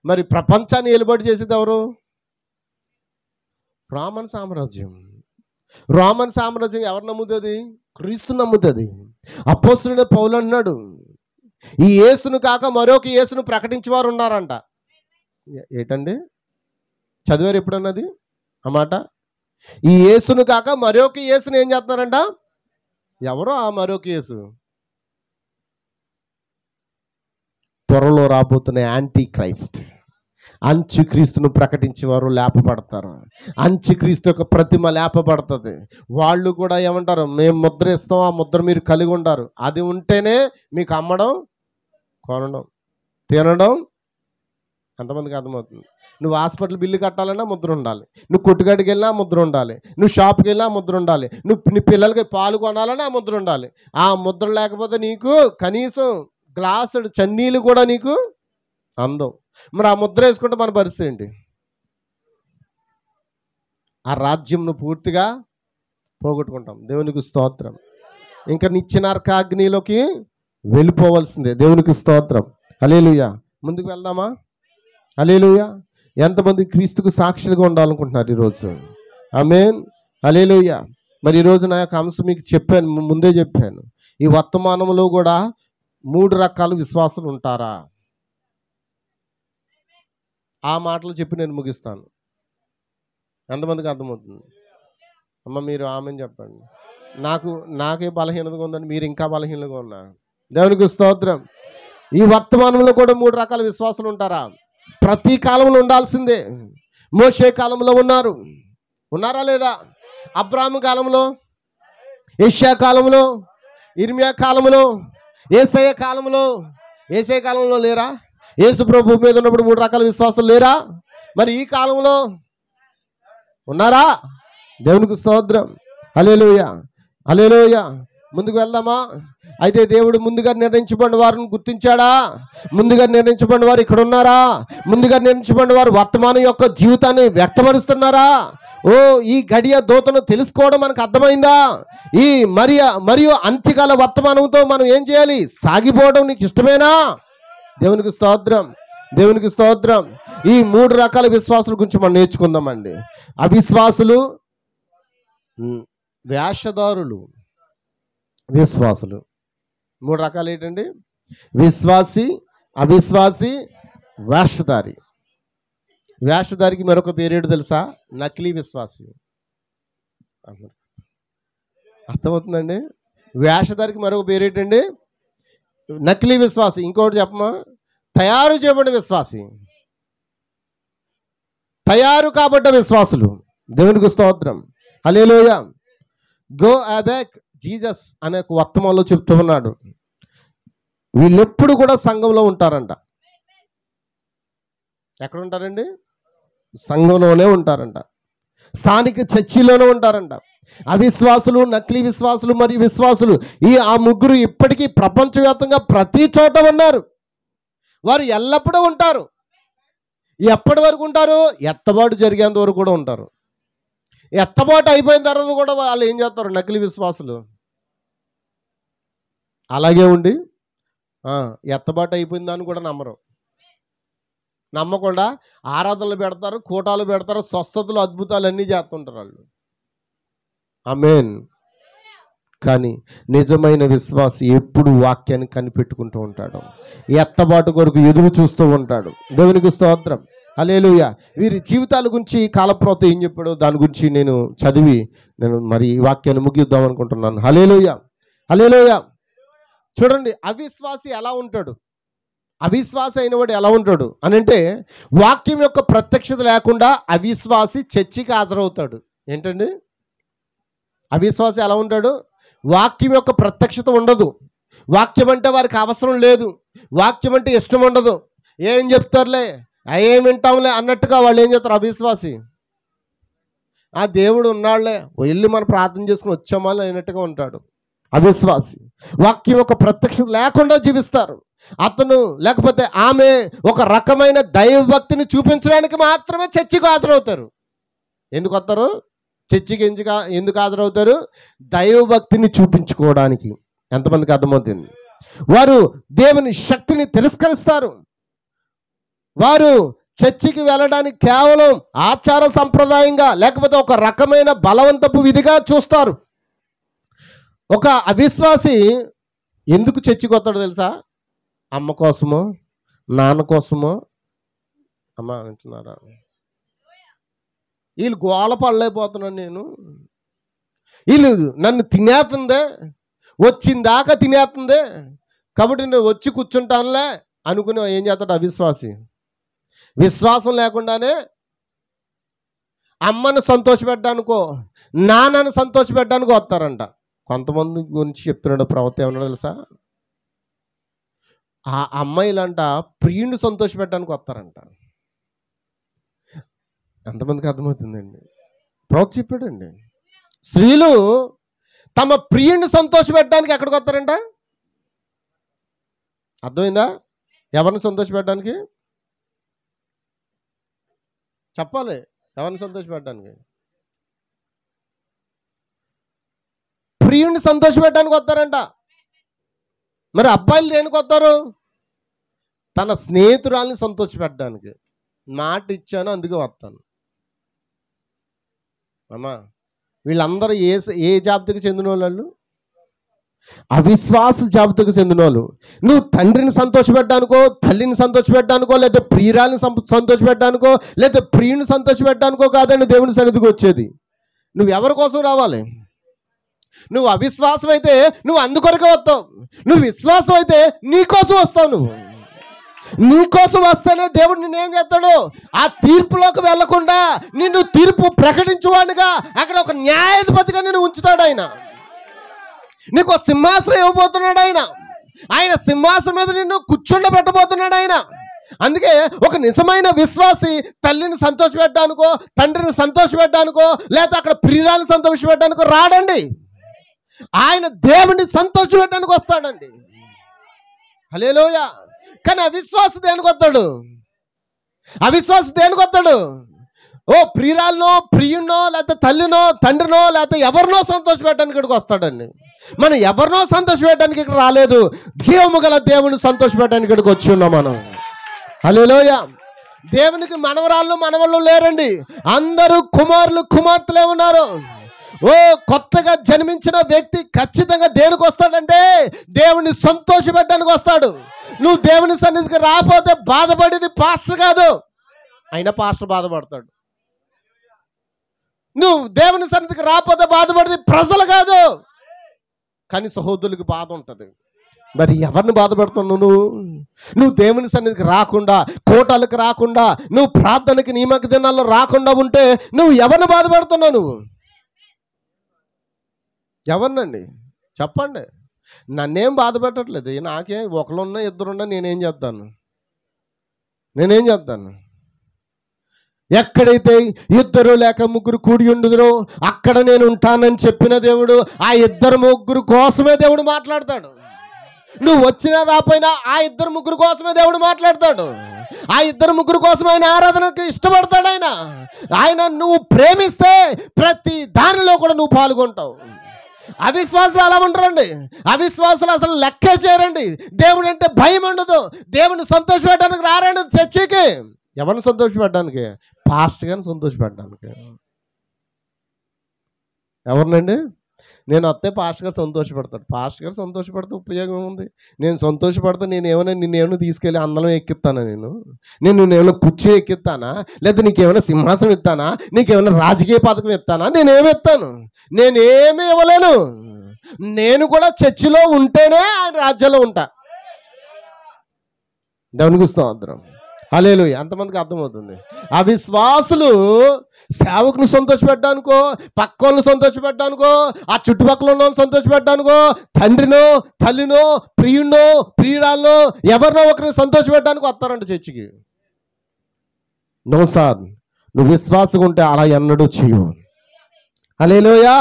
మరి ప్రపంచాన్ని ఏలుబడి చేసేది ఎవరు? రోమన్ సామ్రాజ్యం. రోమన్ సామ్రాజ్యం ఎవరు నమ్ముతుంది? క్రీస్తు నమ్ముతుంది. అపోస్తలుడైన పౌలు అన్నాడు, ఈ యేసును కాక మరొక యేసును ప్రకటించేవారు ఉన్నారంట. ఏంటండి చదివారు ఎప్పుడన్నది ఆ మాట? ఈ యేసును కాక మరొక యేసును ఏం చేస్తున్నారంట? ఎవరో ఆ మరొక యేసు? త్వరలో రాబోతున్న యాంటీ క్రైస్ట్, అంత్యక్రీస్తును ప్రకటించేవారు లేపబడతారు. అంత్యక్రీస్తు యొక్క ప్రతిమ లేపబడుతుంది. వాళ్ళు కూడా ఏమంటారు? మేము ముద్ర ఇస్తాం, ఆ ముద్ర మీరు కలిగి ఉంటారు. అది ఉంటేనే మీకు అమ్మడం, కొనడం, తినడం. ఎంతమందికి అర్థమవుతుంది? నువ్వు హాస్పిటల్ బిల్లు కట్టాలన్నా ముద్ర ఉండాలి, నువ్వు కొట్టుగడికి వెళ్ళినా ముద్ర ఉండాలి, నువ్వు షాప్కి వెళ్ళినా ముద్ర ఉండాలి, నీ పిల్లలకి పాలు కొనాలన్నా ఆ ముద్ర ఉండాలి. ఆ ముద్ర లేకపోతే నీకు కనీసం గ్లాసుడు చన్నీళ్ళు కూడా నీకు అందం. మరి ఆ ముద్ర వేసుకుంటే మన పరిస్థితి ఏంటి? ఆ రాజ్యంను పూర్తిగా పోగొట్టుకుంటాం. దేవునికి స్తోత్రం. ఇంకా నిత్య నరకాగ్నిలోకి వెళ్ళిపోవాల్సిందే. దేవునికి స్తోత్రం. హల్లెలూయా. ముందుకు వెళ్దామా? హల్లెలూయా. ఎంతమంది క్రీస్తుకు సాక్షులుగా ఉండాలనుకుంటున్నారు ఈరోజు? ఆమేన్. హల్లెలూయా. మరి ఈరోజు నా యొక్క అంశం మీకు చెప్పాను, ముందే చెప్పాను. ఈ వర్తమానంలో కూడా 3 రకాల విశ్వాసులు ఉంటారా? ఆ మాటలు చెప్పి నేను ముగిస్తాను. ఎంతమందికి అర్థమవుతుంది? అమ్మ మీరు ఆమెను చెప్పండి. నాకే బలహీనతగా ఉందండి, మీరు ఇంకా బలహీనంగా ఉన్నారు. దేవునికి స్తోత్రం. ఈ వర్తమానంలో కూడా 3 రకాల విశ్వాసులు ఉంటారా? ప్రతి కాలంలో ఉండాల్సిందే. మోషే కాలంలో ఉన్నారా లేదా? అబ్రాహాము కాలంలో, యెషయా కాలంలో, ఇర్మియా కాలంలో, యేసయ్య కాలంలో లేరా? యేసు ప్రభు మీద ఉన్నప్పుడు 3 రకాల విశ్వాసాలు లేరా? మరి ఈ కాలంలో ఉన్నారా? దేవునికి స్తోత్రం. హల్లెలూయా. హల్లెలూయా. ముందుకు వెళ్దామా? అయితే దేవుడు ముందుగా నిర్ణయించబడిన వారిని గుర్తించాడా? ముందుగా నిర్ణయించబడిన వారు ఇక్కడ ఉన్నారా? ముందుగా నిర్ణయించబడిన వారు వర్తమానం యొక్క జీవితాన్ని వ్యక్తపరుస్తున్నారా? ఈ గడియ దూతను తెలుసుకోవడం మనకు అర్థమైందా? ఈ మరియు అంత్యకాల వర్తమానంతో మనం ఏం చేయాలి? సాగిపోవడం నీకు ఇష్టమేనా? దేవునికి స్తోత్రం. దేవునికి స్తోత్రం. ఈ 3 రకాల విశ్వాసుల గురించి మనం నేర్చుకుందామండి. అవిశ్వాసులు, వేషధారులు, విశ్వాసులు. 3 రకాలు ఏంటండి? విశ్వాసి, అవిశ్వాసి, వేషధారి. వేషధారికి మరొక పేరేడు తెలుసా? నకిలీ విశ్వాసి. అర్థమవుతుందండి? వేషధారికి మరొక పేరేటండి? నకిలీ విశ్వాసి. ఇంకోటి చెప్పమా? తయారు చేయబడిన విశ్వాసి, తయారు కాబడ్డ విశ్వాసులు. దేవునికి స్తోత్రం. హల్లెలూయా. గో అబ్యాక్ జీసస్ అనే వర్తమానంలో చెప్తూ ఉన్నాడు. వీళ్ళెప్పుడు కూడా సంఘంలో ఉంటారంట. ఎక్కడ ఉంటారండి? సంఘంలోనే ఉంటారంట. స్థానిక చర్చిలోనే ఉంటారంట. అవిశ్వాసులు, నకిలీ విశ్వాసులు మరియు విశ్వాసులు, ఆ 3 ఇప్పటికీ ప్రపంచవ్యాప్తంగా ప్రతి చోట ఉన్నారు. వారు ఎల్లప్పుడూ ఉంటారు. ఎప్పటి వరకు ఉంటారు? ఎత్తబాటు జరిగేంత వరకు కూడా ఉంటారు. ఎత్తబాటు అయిపోయిన తర్వాత కూడా వాళ్ళు ఏం చేస్తారు? నకిలీ విశ్వాసులు అలాగే ఉండి ఎత్తబాటు అయిపోయిందని కూడా నమ్మకుండా ఆరాధనలు పెడతారు, కూటాలు పెడతారు, స్వస్థతలు, అద్భుతాలు అన్నీ చేస్తుంటారు వాళ్ళు. ఆమేన్. కానీ నిజమైన విశ్వాసి ఎప్పుడు వాక్యాన్ని కనిపెట్టుకుంటూ ఉంటాడు. ఎత్తబాటు కొరకు ఎదురు చూస్తూ ఉంటాడు. దేవునికి స్తోత్రం. హల్లెలూయా. వీరి జీవితాల గురించి కాలప్రవక్త ఏం చెప్పాడో దాని గురించి నేను చదివి మరి ఈ వాక్యాన్ని ముగిద్దాం అనుకుంటున్నాను. హల్లెలూయా. హల్లెలూయా. చూడండి, అవిశ్వాసి ఎలా ఉంటాడు? అవిశ్వాసి అయిన వాడు ఎలా ఉంటాడు అని అంటే, వాక్యం యొక్క ప్రత్యక్షత లేకుండా అవిశ్వాసి చర్చికి హాజరవుతాడు. ఏంటండి? అవిశ్వాసి ఎలా ఉంటాడు? వాక్యం యొక్క ప్రత్యక్షత ఉండదు, వాక్యం అంటే వారికి అవసరం లేదు, వాక్యం అంటే ఇష్టం ఉండదు, ఏం చెప్తారులే ఏం వింటాంలే అన్నట్టుగా వాళ్ళు ఏం చేస్తారు? అవిశ్వాసి. ఆ దేవుడు ఉన్నాళ్లే, వెళ్ళి మనం ప్రార్థన చేసుకుని వచ్చామా అయినట్టుగా ఉంటాడు అవిశ్వాసి. వాక్యం ఒక ప్రత్యక్షత లేకుండా జీవిస్తారు. అతను లేకపోతే ఆమె ఒక రకమైన దైవభక్తిని చూపించడానికి మాత్రమే చర్చికి హాజరవుతారు. ఎందుకు వస్తారు చర్చికి? ఎందుకు హాజరవుతారు? దైవభక్తిని చూపించుకోవడానికి. ఎంతమందికి అర్థమవుతుంది? వారు దేవుని శక్తిని తిరస్కరిస్తారు. వారు చర్చికి వెళ్ళడానికి కేవలం ఆచార సంప్రదాయంగా లేకపోతే ఒక రకమైన బలవంతపు విధిగా చూస్తారు. ఒక అవిశ్వాసి ఎందుకు చర్చికి వస్తాడో తెలుసా? అమ్మ కోసమో, నాన్న కోసమో. అమ్మ వింటున్నారా? వీళ్ళు గోల పడలేకపోతున్నాను నేను, వీళ్ళు నన్ను తినేస్తుందే, వచ్చిందాకా తినేస్తుందే, కాబట్టి నేను వచ్చి కూర్చుంటానులే అనుకుని ఏం చేస్తాడు అవిశ్వాసి? విశ్వాసం లేకుండానే అమ్మను సంతోషపెట్టడానికో నాన్నను సంతోషపెట్టడానికో వస్తారంట. కొంతమంది గురించి చెప్తున్నాడు ప్రవక్త, ఏమన్నాడు తెలుసా? ఆ అమ్మాయిలంట ప్రియుడిని సంతోషపెట్టడానికి వస్తారంట. ఎంతమందికి అర్థమవుతుందండి? ప్రవక్త చెప్పాడండి, స్త్రీలు తమ ప్రియుడిని సంతోషపెట్టడానికి ఎక్కడికి వస్తారంట? అర్థమైందా? ఎవరిని సంతోషపెట్టడానికి? చెప్పాలి, ఎవరిని సంతోషపెట్టడానికి? ప్రియుడిని సంతోషపెట్టడానికి వస్తారంట. మరి అబ్బాయిలు దేనికి వస్తారు? తన స్నేహితురాల్ని సంతోషపెట్టడానికి. మాట ఇచ్చాను అందుకే వస్తాను. అమ్మా, వీళ్ళందరూ ఏ జాబితాకు చెందిన వాళ్ళు? అవిశ్వాస జాబితాకు చెందిన వాళ్ళు. నువ్వు తండ్రిని సంతోషపెట్టడానికో, తల్లిని సంతోషపెట్టడానికో, లేదా ప్రియురాల్ని సంతోషపెట్టడానికో, లేదా ప్రియుని సంతోషపెట్టడానికో కాదండి దేవుని సన్నిధికి వచ్చేది. నువ్వు ఎవరి కోసం రావాలి? నువ్వు అవిశ్వాసం అయితే నువ్వు అందుకొరకే వస్తావు. నువ్వు విశ్వాసం అయితే నీ కోసం వస్తావు. నువ్వు నీ కోసం వస్తేనే దేవుడు నిన్నేం చేస్తాడు? ఆ తీర్పులోకి వెళ్లకుండా నిన్ను తీర్పు ప్రకటించువాడిగా అక్కడ ఒక న్యాయాధిపతిగా నిన్ను ఉంచుతాడు ఆయన. నీకు ఒక సింహాసనం ఇవ్వబోతున్నాడు ఆయన. ఆయన సింహాసనం మీద నిన్ను కూర్చుండబెట్టబోతున్నాడు ఆయన. అందుకే ఒక నిజమైన విశ్వాసి తల్లిని సంతోషపెట్టడానికో, తండ్రిని సంతోషపెట్టడానికో, లేదా అక్కడ ప్రియురాలను సంతోషపెట్టడానికో రాడండి. ఆయన దేవుడిని సంతోషపెట్టడానికి వస్తాడండి. హల్లెలూయా. కానీ అవిశ్వాసి దేనికి వస్తాడు? అవిశ్వాసి దేనికి వస్తాడు? ఓ ప్రియురాలనో, ప్రియుడినో, లేకపోతే తల్లినో, తండ్రినో, లేకపోతే ఎవరినో సంతోషపెట్టడానికి ఇక్కడికి వస్తాడండి. మనం ఎవరినో సంతోషపెట్టడానికి ఇక్కడ రాలేదు, జీవము గల దేవుని సంతోషపెట్టడానికి ఇక్కడికి వచ్చి ఉన్నాం మనం. హల్లెలూయా. దేవునికి మనవరాళ్ళు మనవళ్ళు లేరండి, అందరూ కుమారులు కుమార్తెలే ఉన్నారు. ఓ కొత్తగా జన్మించిన వ్యక్తి ఖచ్చితంగా దేనికి వస్తాడంటే దేవుని సంతోషపెట్టడానికి వస్తాడు. నువ్వు దేవుని సన్నిధికి రాకపోతే బాధపడేది పాస్టర్ కాదు, అయినా పాస్టర్ బాధపడతాడు. నువ్వు దేవుని సన్నిధికి రాకపోతే బాధపడేది ప్రజలు కాదు, కానీ సహోదరులకు బాధ ఉంటుంది. మరి ఎవరిని బాధపడుతున్నావు నువ్వు దేవుని సన్నిధికి రాకుండా, కోటలకు రాకుండా, నువ్వు ప్రార్థనకి నియమక దినాల్లో రాకుండా ఉంటే నువ్వు ఎవరిని బాధపడుతున్నావు? నువ్వు ఎవరినండి చెప్పండి? నన్నేం బాధ పెట్టట్లేదు. నాకే ఒకరున్నా ఇద్దరున్నా నేనేం చేస్తాను? ఎక్కడైతే ఇద్దరు లేక ముగ్గురు కూడి ఉండుదురో అక్కడ నేను ఉంటానని చెప్పిన దేవుడు ఆ ఇద్దరు ముగ్గురు కోసమే దేవుడు మాట్లాడతాడు. నువ్వు వచ్చినా రాపోయినా ఆ ఇద్దరు ముగ్గురు కోసమే దేవుడు మాట్లాడతాడు. ఆ ఇద్దరు ముగ్గురు కోసం ఆయన ఆరాధనకు ఇష్టపడతాడు. ఆయన నువ్వు ప్రేమిస్తే ప్రతి దానిలో కూడా నువ్వు పాల్గొంటావు. అవిశ్వాసులు అలా ఉంటారండి. అవిశ్వాసులు అసలు లెక్కే చేయరండి. దేవుడు అంటే భయం ఉండదు. దేవుని సంతోషపెట్టడానికి రారండి చర్చికి. ఎవరిని సంతోషపెట్టడానికి? పాస్టర్ గారిని సంతోషపెట్టడానికి. ఎవరినండి? నేను వస్తే పాస్టర్ గారు సంతోషపడతాడు. పాస్టర్ గారు సంతోషపడితే ఉపయోగం ఉంది? నేను సంతోషపడితే నేనేమైనా తీసుకెళ్ళి అందలం ఎక్కిస్తానా? నేనేమైనా కుర్చీ ఎక్కిస్తానా? లేదా నీకేమైనా సింహాసనం ఇస్తానా? నీకేమైనా రాజకీయ పథకం ఇస్తానా? నేనేమి ఇస్తాను? నేనేమి ఇవ్వలేను. నేను కూడా చర్చిలో ఉంటేనే ఆయన రాజ్యంలో ఉంటా. దేవునికి స్తోత్రం. హల్లెలూయా. అంతమందికి అర్థమవుతుంది. అవిశ్వాసులు సేవకుని సంతోషపెట్టానుకో, పక్కోళ్ళని సంతోషపెట్టానుకో, ఆ చుట్టుపక్కల ఉన్న వాళ్ళని సంతోషపెట్టానుకో, తండ్రినో తల్లినో ప్రియున్నో ప్రియురాలను ఎవరినో ఒకరిని సంతోషపెట్టడానికి వస్తారంట చర్చికి. నో సార్, నువ్వు విశ్వాసంగా ఉంటే అలా ఎన్నడూ చేయవు. హల్లెలూయా,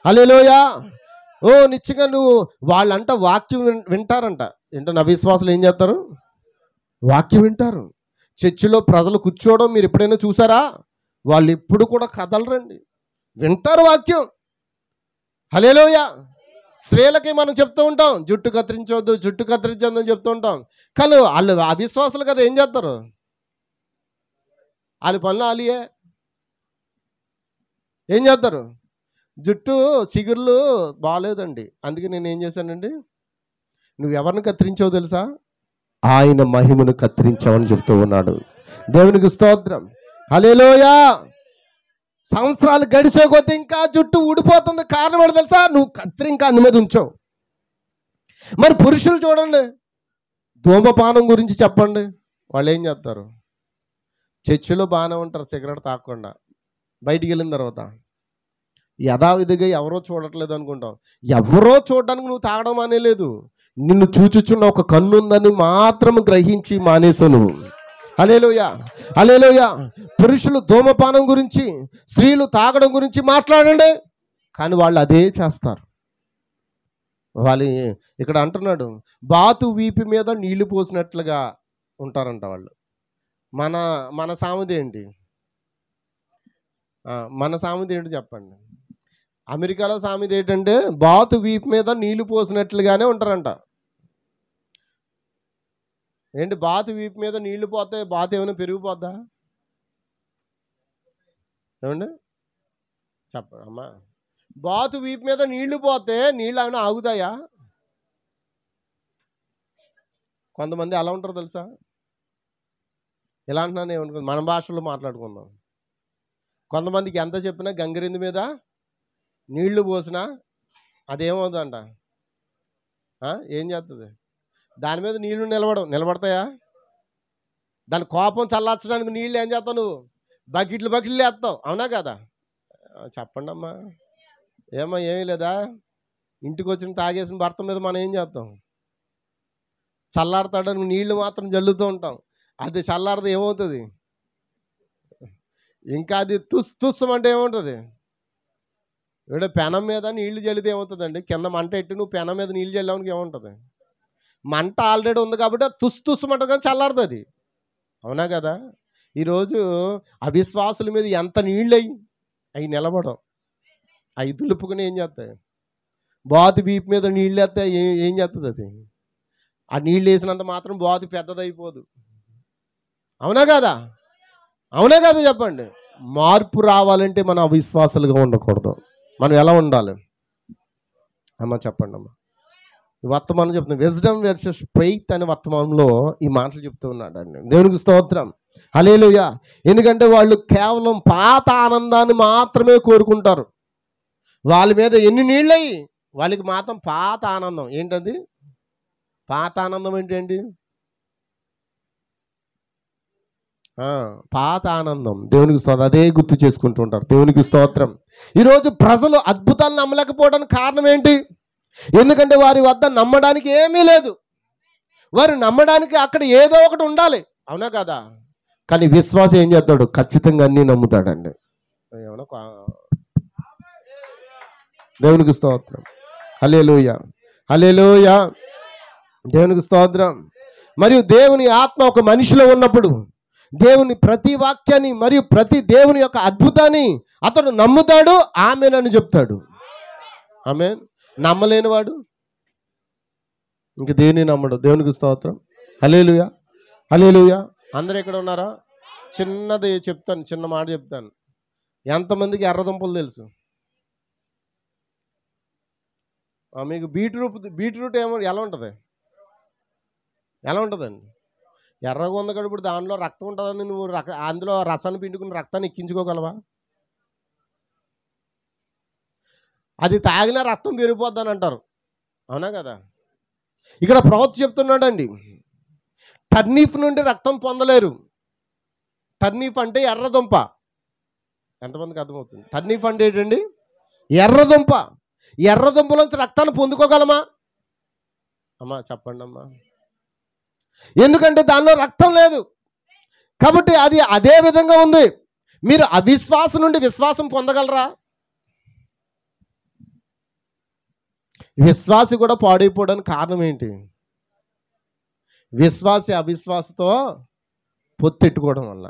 హల్లెలూయా. ఓ నిశ్చయంగా నువ్వు వాళ్ళంట వాక్యం వింటారంట. ఏంటో అవిశ్వాసులు ఏం చేస్తారు? వాక్యం వింటారు. చర్చిలో ప్రజలు కూర్చోవడం మీరు ఎప్పుడైనా చూసారా? వాళ్ళు ఎప్పుడు కూడా కదలరండి, వింటారు వాక్యం. హల్లెలూయా. స్త్రీలకి మనం చెప్తూ ఉంటాం జుట్టు కత్తిరించవద్దు, జుట్టు కత్తిరించొద్దు అని చెప్తూ ఉంటాం. కానీ వాళ్ళు అవిశ్వాసులు కదా, ఏం చేస్తారు? వాళ్ళ పనులు వాళ్ళే. ఏం చేస్తారు? జుట్టు చిగుర్లు బాగాలేదండి, అందుకే నేను ఏం చేశానండి, నువ్వు ఎవరిని కత్తిరించావు తెలుసా? ఆయన మహిమను కత్తిరించావని చెప్తూ ఉన్నాడు. దేవునికి స్తోత్రం. హల్లెలూయా. సంవత్సరాలు గడిచే కొద్దీ ఇంకా జుట్టు ఊడిపోతుంది. కారణం ఏంటో తెలుసా? నువ్వు కత్తిరి ఇంకా అన్ని మీద ఉంచావు. మరి పురుషులు చూడండి, ధూమపానం గురించి చెప్పండి. వాళ్ళు ఏం చేస్తారు? చర్చిలో బాగానే ఉంటారు సిగరెట్ తాగకుండా, బయటికి వెళ్ళిన తర్వాత యథావిధిగా ఎవరో చూడట్లేదు అనుకుంటాం. ఎవరో చూడడానికి నువ్వు తాగడం మానేలేదు, నిన్ను చూచుచున్న ఒక కన్ను ఉందని మాత్రం గ్రహించి మానేసావు నువ్వు. హల్లెలూయా, హల్లెలూయా. పురుషులు ధూమపానం గురించి, స్త్రీలు తాగడం గురించి మాట్లాడండి, కానీ వాళ్ళు అదే చేస్తారు. వాళ్ళు ఇక్కడ అంటున్నాడు, బాతు వీపు మీద నీళ్లు పోసినట్లుగా ఉంటారంట వాళ్ళు. మన మన సామెత ఏంటి? మన సామెత ఏంటి చెప్పండి? అమెరికాలో సామెత ఏంటంటే బాతు వీపు మీద నీళ్లు పోసినట్లుగానే ఉంటారంట. ఏంటి, బాతు వీపు మీద నీళ్లు పోతే బాతు ఏమైనా పెరిగిపోద్దా? ఏమండి చెప్పండి అమ్మా. బాతు వీపు మీద నీళ్లు పోతే నీళ్ళు ఏమైనా ఆగుతాయా? కొంతమంది అలా ఉంటారు తెలుసా. ఎలా అంటున్నాను ఏమనుకుంది, మన భాషలో మాట్లాడుకుందాం. కొంతమందికి ఎంత చెప్పినా గంగిరెందు మీద నీళ్లు పోసినా అదేమవుతుందంట, ఏం చేస్తుంది? దాని మీద నీళ్లు నిలబడతాయా? దాని కోపం చల్లార్చడానికి నీళ్ళు ఏం చేస్తావు నువ్వు? బకెట్లు వేస్తావు, అవునా కదా? చెప్పండి అమ్మా. ఏమీ లేదా? ఇంటికి వచ్చిన తాగేసిన భర్త మీద మనం ఏం చేస్తాం? చల్లారుతాడని నీళ్లు మాత్రం జల్లుతూ ఉంటాం. అది చల్లారదు, ఏమవుతుంది? ఇంకా అది తుస్సమంటే ఏమవుతుంది? ఇప్పుడు పెనం మీద నీళ్లు జల్లితే ఏమవుతుందండి? కింద మంట ఎట్టి నువ్వు పెనం మీద నీళ్ళు జల్లానికి ఏముంటుంది? మంట ఆల్రెడీ ఉంది కాబట్టి తుస్సుమంట కానీ చల్లారదు అది, అవునా కదా? ఈరోజు అవిశ్వాసుల మీద ఎంత నీళ్ళు అవి నిలబడం, అవి దులుపుకుని ఏం చేస్తాయి? బాతు వీపు మీద నీళ్ళు వేస్తే ఏం చేస్తుంది అది? ఆ నీళ్ళు వేసినంత మాత్రం బాతు పెద్దదైపోదు, అవునా కదా? అవునా కదా చెప్పండి. మార్పు రావాలంటే మనం అవిశ్వాసాలుగా ఉండకూడదు. మనం ఎలా ఉండాలి అమ్మ చెప్పండి అమ్మ. వర్తమానం చెప్తుంది, విజ్డమ్ వర్సెస్ ఫెయిత్ అనే వర్తమానంలో ఈ మాటలు చెప్తూ ఉన్నాడు అండి. దేవునికి స్తోత్రం, హల్లెలూయా. ఎందుకంటే వాళ్ళు కేవలం పాత ఆనందాన్ని మాత్రమే కోరుకుంటారు. వాళ్ళ మీద ఎన్ని నీళ్ళయి వాళ్ళకి మాత్రం పాత ఆనందం. ఏంటది పాత ఆనందం? ఏంటి పాత ఆనందం? దేవునికి స్తోత్రం. అదే గుర్తు చేసుకుంటూ ఉంటారు. దేవునికి స్తోత్రం. ఈరోజు ప్రజలు అద్భుతాలు నమ్మలేకపోవడానికి కారణం ఏంటి? ఎందుకంటే వారి వద్ద నమ్మడానికి ఏమీ లేదు. వారు నమ్మడానికి అక్కడ ఏదో ఒకటి ఉండాలి, అవునా కదా? కానీ విశ్వాసం ఏం చేస్తాడు? ఖచ్చితంగా అన్నీ నమ్ముతాడండి. ఏమన్నా దేవునికి స్తోత్రం, హల్లెలూయా, హల్లెలూయా. దేవునికి స్తోత్రం. మరియు దేవుని ఆత్మ ఒక మనిషిలో ఉన్నప్పుడు దేవుని ప్రతి వాక్యాన్ని మరియు ప్రతి దేవుని యొక్క అద్భుతాన్ని అతడు నమ్ముతాడు, ఆమేనని చెప్తాడు. ఆమేన్. నమ్మలేనివాడు ఇంక దేన్ని నమ్మడు. దేవునికి స్తోత్రం, హల్లెలూయా, హల్లెలూయా. అందరూ ఎక్కడ ఉన్నారా? చిన్నది చెప్తాను, చిన్న మాట చెప్తాను. ఎంతమందికి ఎర్రదుంపలు తెలుసు? మీకు బీట్రూట్ ఏమో ఎలా ఉంటుంది? ఎలా ఉంటుందండి? ఎర్రగా ఉంది కదా, ఇప్పుడు దానిలో రక్తం ఉంటుందని నువ్వు అందులో రసాన్ని పిండుకుని రక్తాన్ని ఎక్కించుకోగలవా? అది తాగినా రక్తం పెరిగిపోద్దని అంటారు, అవునా కదా? ఇక్కడ ప్రవక్త చెప్తున్నాడండి, టర్నీఫ్ నుండి రక్తం పొందలేరు. టర్నీఫ్ అంటే ఎర్రదుంప. ఎంతమందికి అర్థమవుతుంది? టర్నీఫ్ అంటే ఏంటండి? ఎర్రదుంప. ఎర్రదుంపలోంచి రక్తాన్ని పొందుకోగలమా? అమ్మా చెప్పండి అమ్మా. ఎందుకంటే దానిలో రక్తం లేదు కాబట్టి అది అదే విధంగా ఉంది. మీరు అవిశ్వాసం నుండి విశ్వాసం పొందగలరా? విశ్వాసి కూడా పాడైపోవడానికి కారణం ఏంటి? విశ్వాసి అవిశ్వాసతో పొత్తెట్టుకోవడం వల్ల.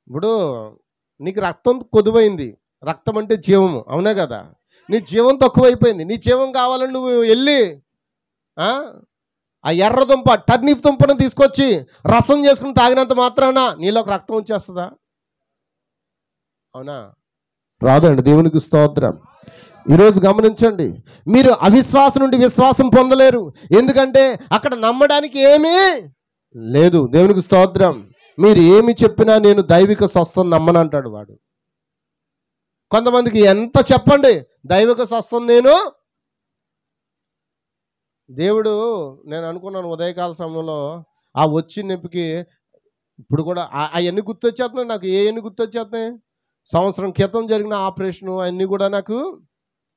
ఇప్పుడు నీకు రక్తం కొదువైంది. రక్తం అంటే జీవము, అవునా కదా? నీ జీవం తక్కువైపోయింది. నీ జీవం కావాలని నువ్వు వెళ్ళి ఆ ఎర్రదుంప టర్నిఫ్ దుంపను తీసుకొచ్చి రసం చేసుకుని తాగినంత మాత్రాన నీలోకి రక్తం వచ్చేస్తుందా? అవునా? రాదండి. దేవునికి స్తోత్రం. ఈరోజు గమనించండి, మీరు అవిశ్వాసం నుండి విశ్వాసం పొందలేరు. ఎందుకంటే అక్కడ నమ్మడానికి ఏమీ లేదు. దేవునికి స్తోత్రం. మీరు ఏమి చెప్పినా నేను దైవిక స్వస్థం నమ్మనంటాడు వాడు. కొంతమందికి ఎంత చెప్పండి, దైవిక స్వస్థం నేను దేవుడు నేను అనుకున్నాను ఉదయకాల సమయంలో ఆ వచ్చి నొప్పికి ఇప్పుడు కూడా అవన్నీ గుర్తొచ్చేస్తున్నాయి నాకు. ఎన్ని గుర్తొచ్చేస్తున్నాయి? సంవత్సరం క్రితం జరిగిన ఆపరేషను అన్నీ కూడా నాకు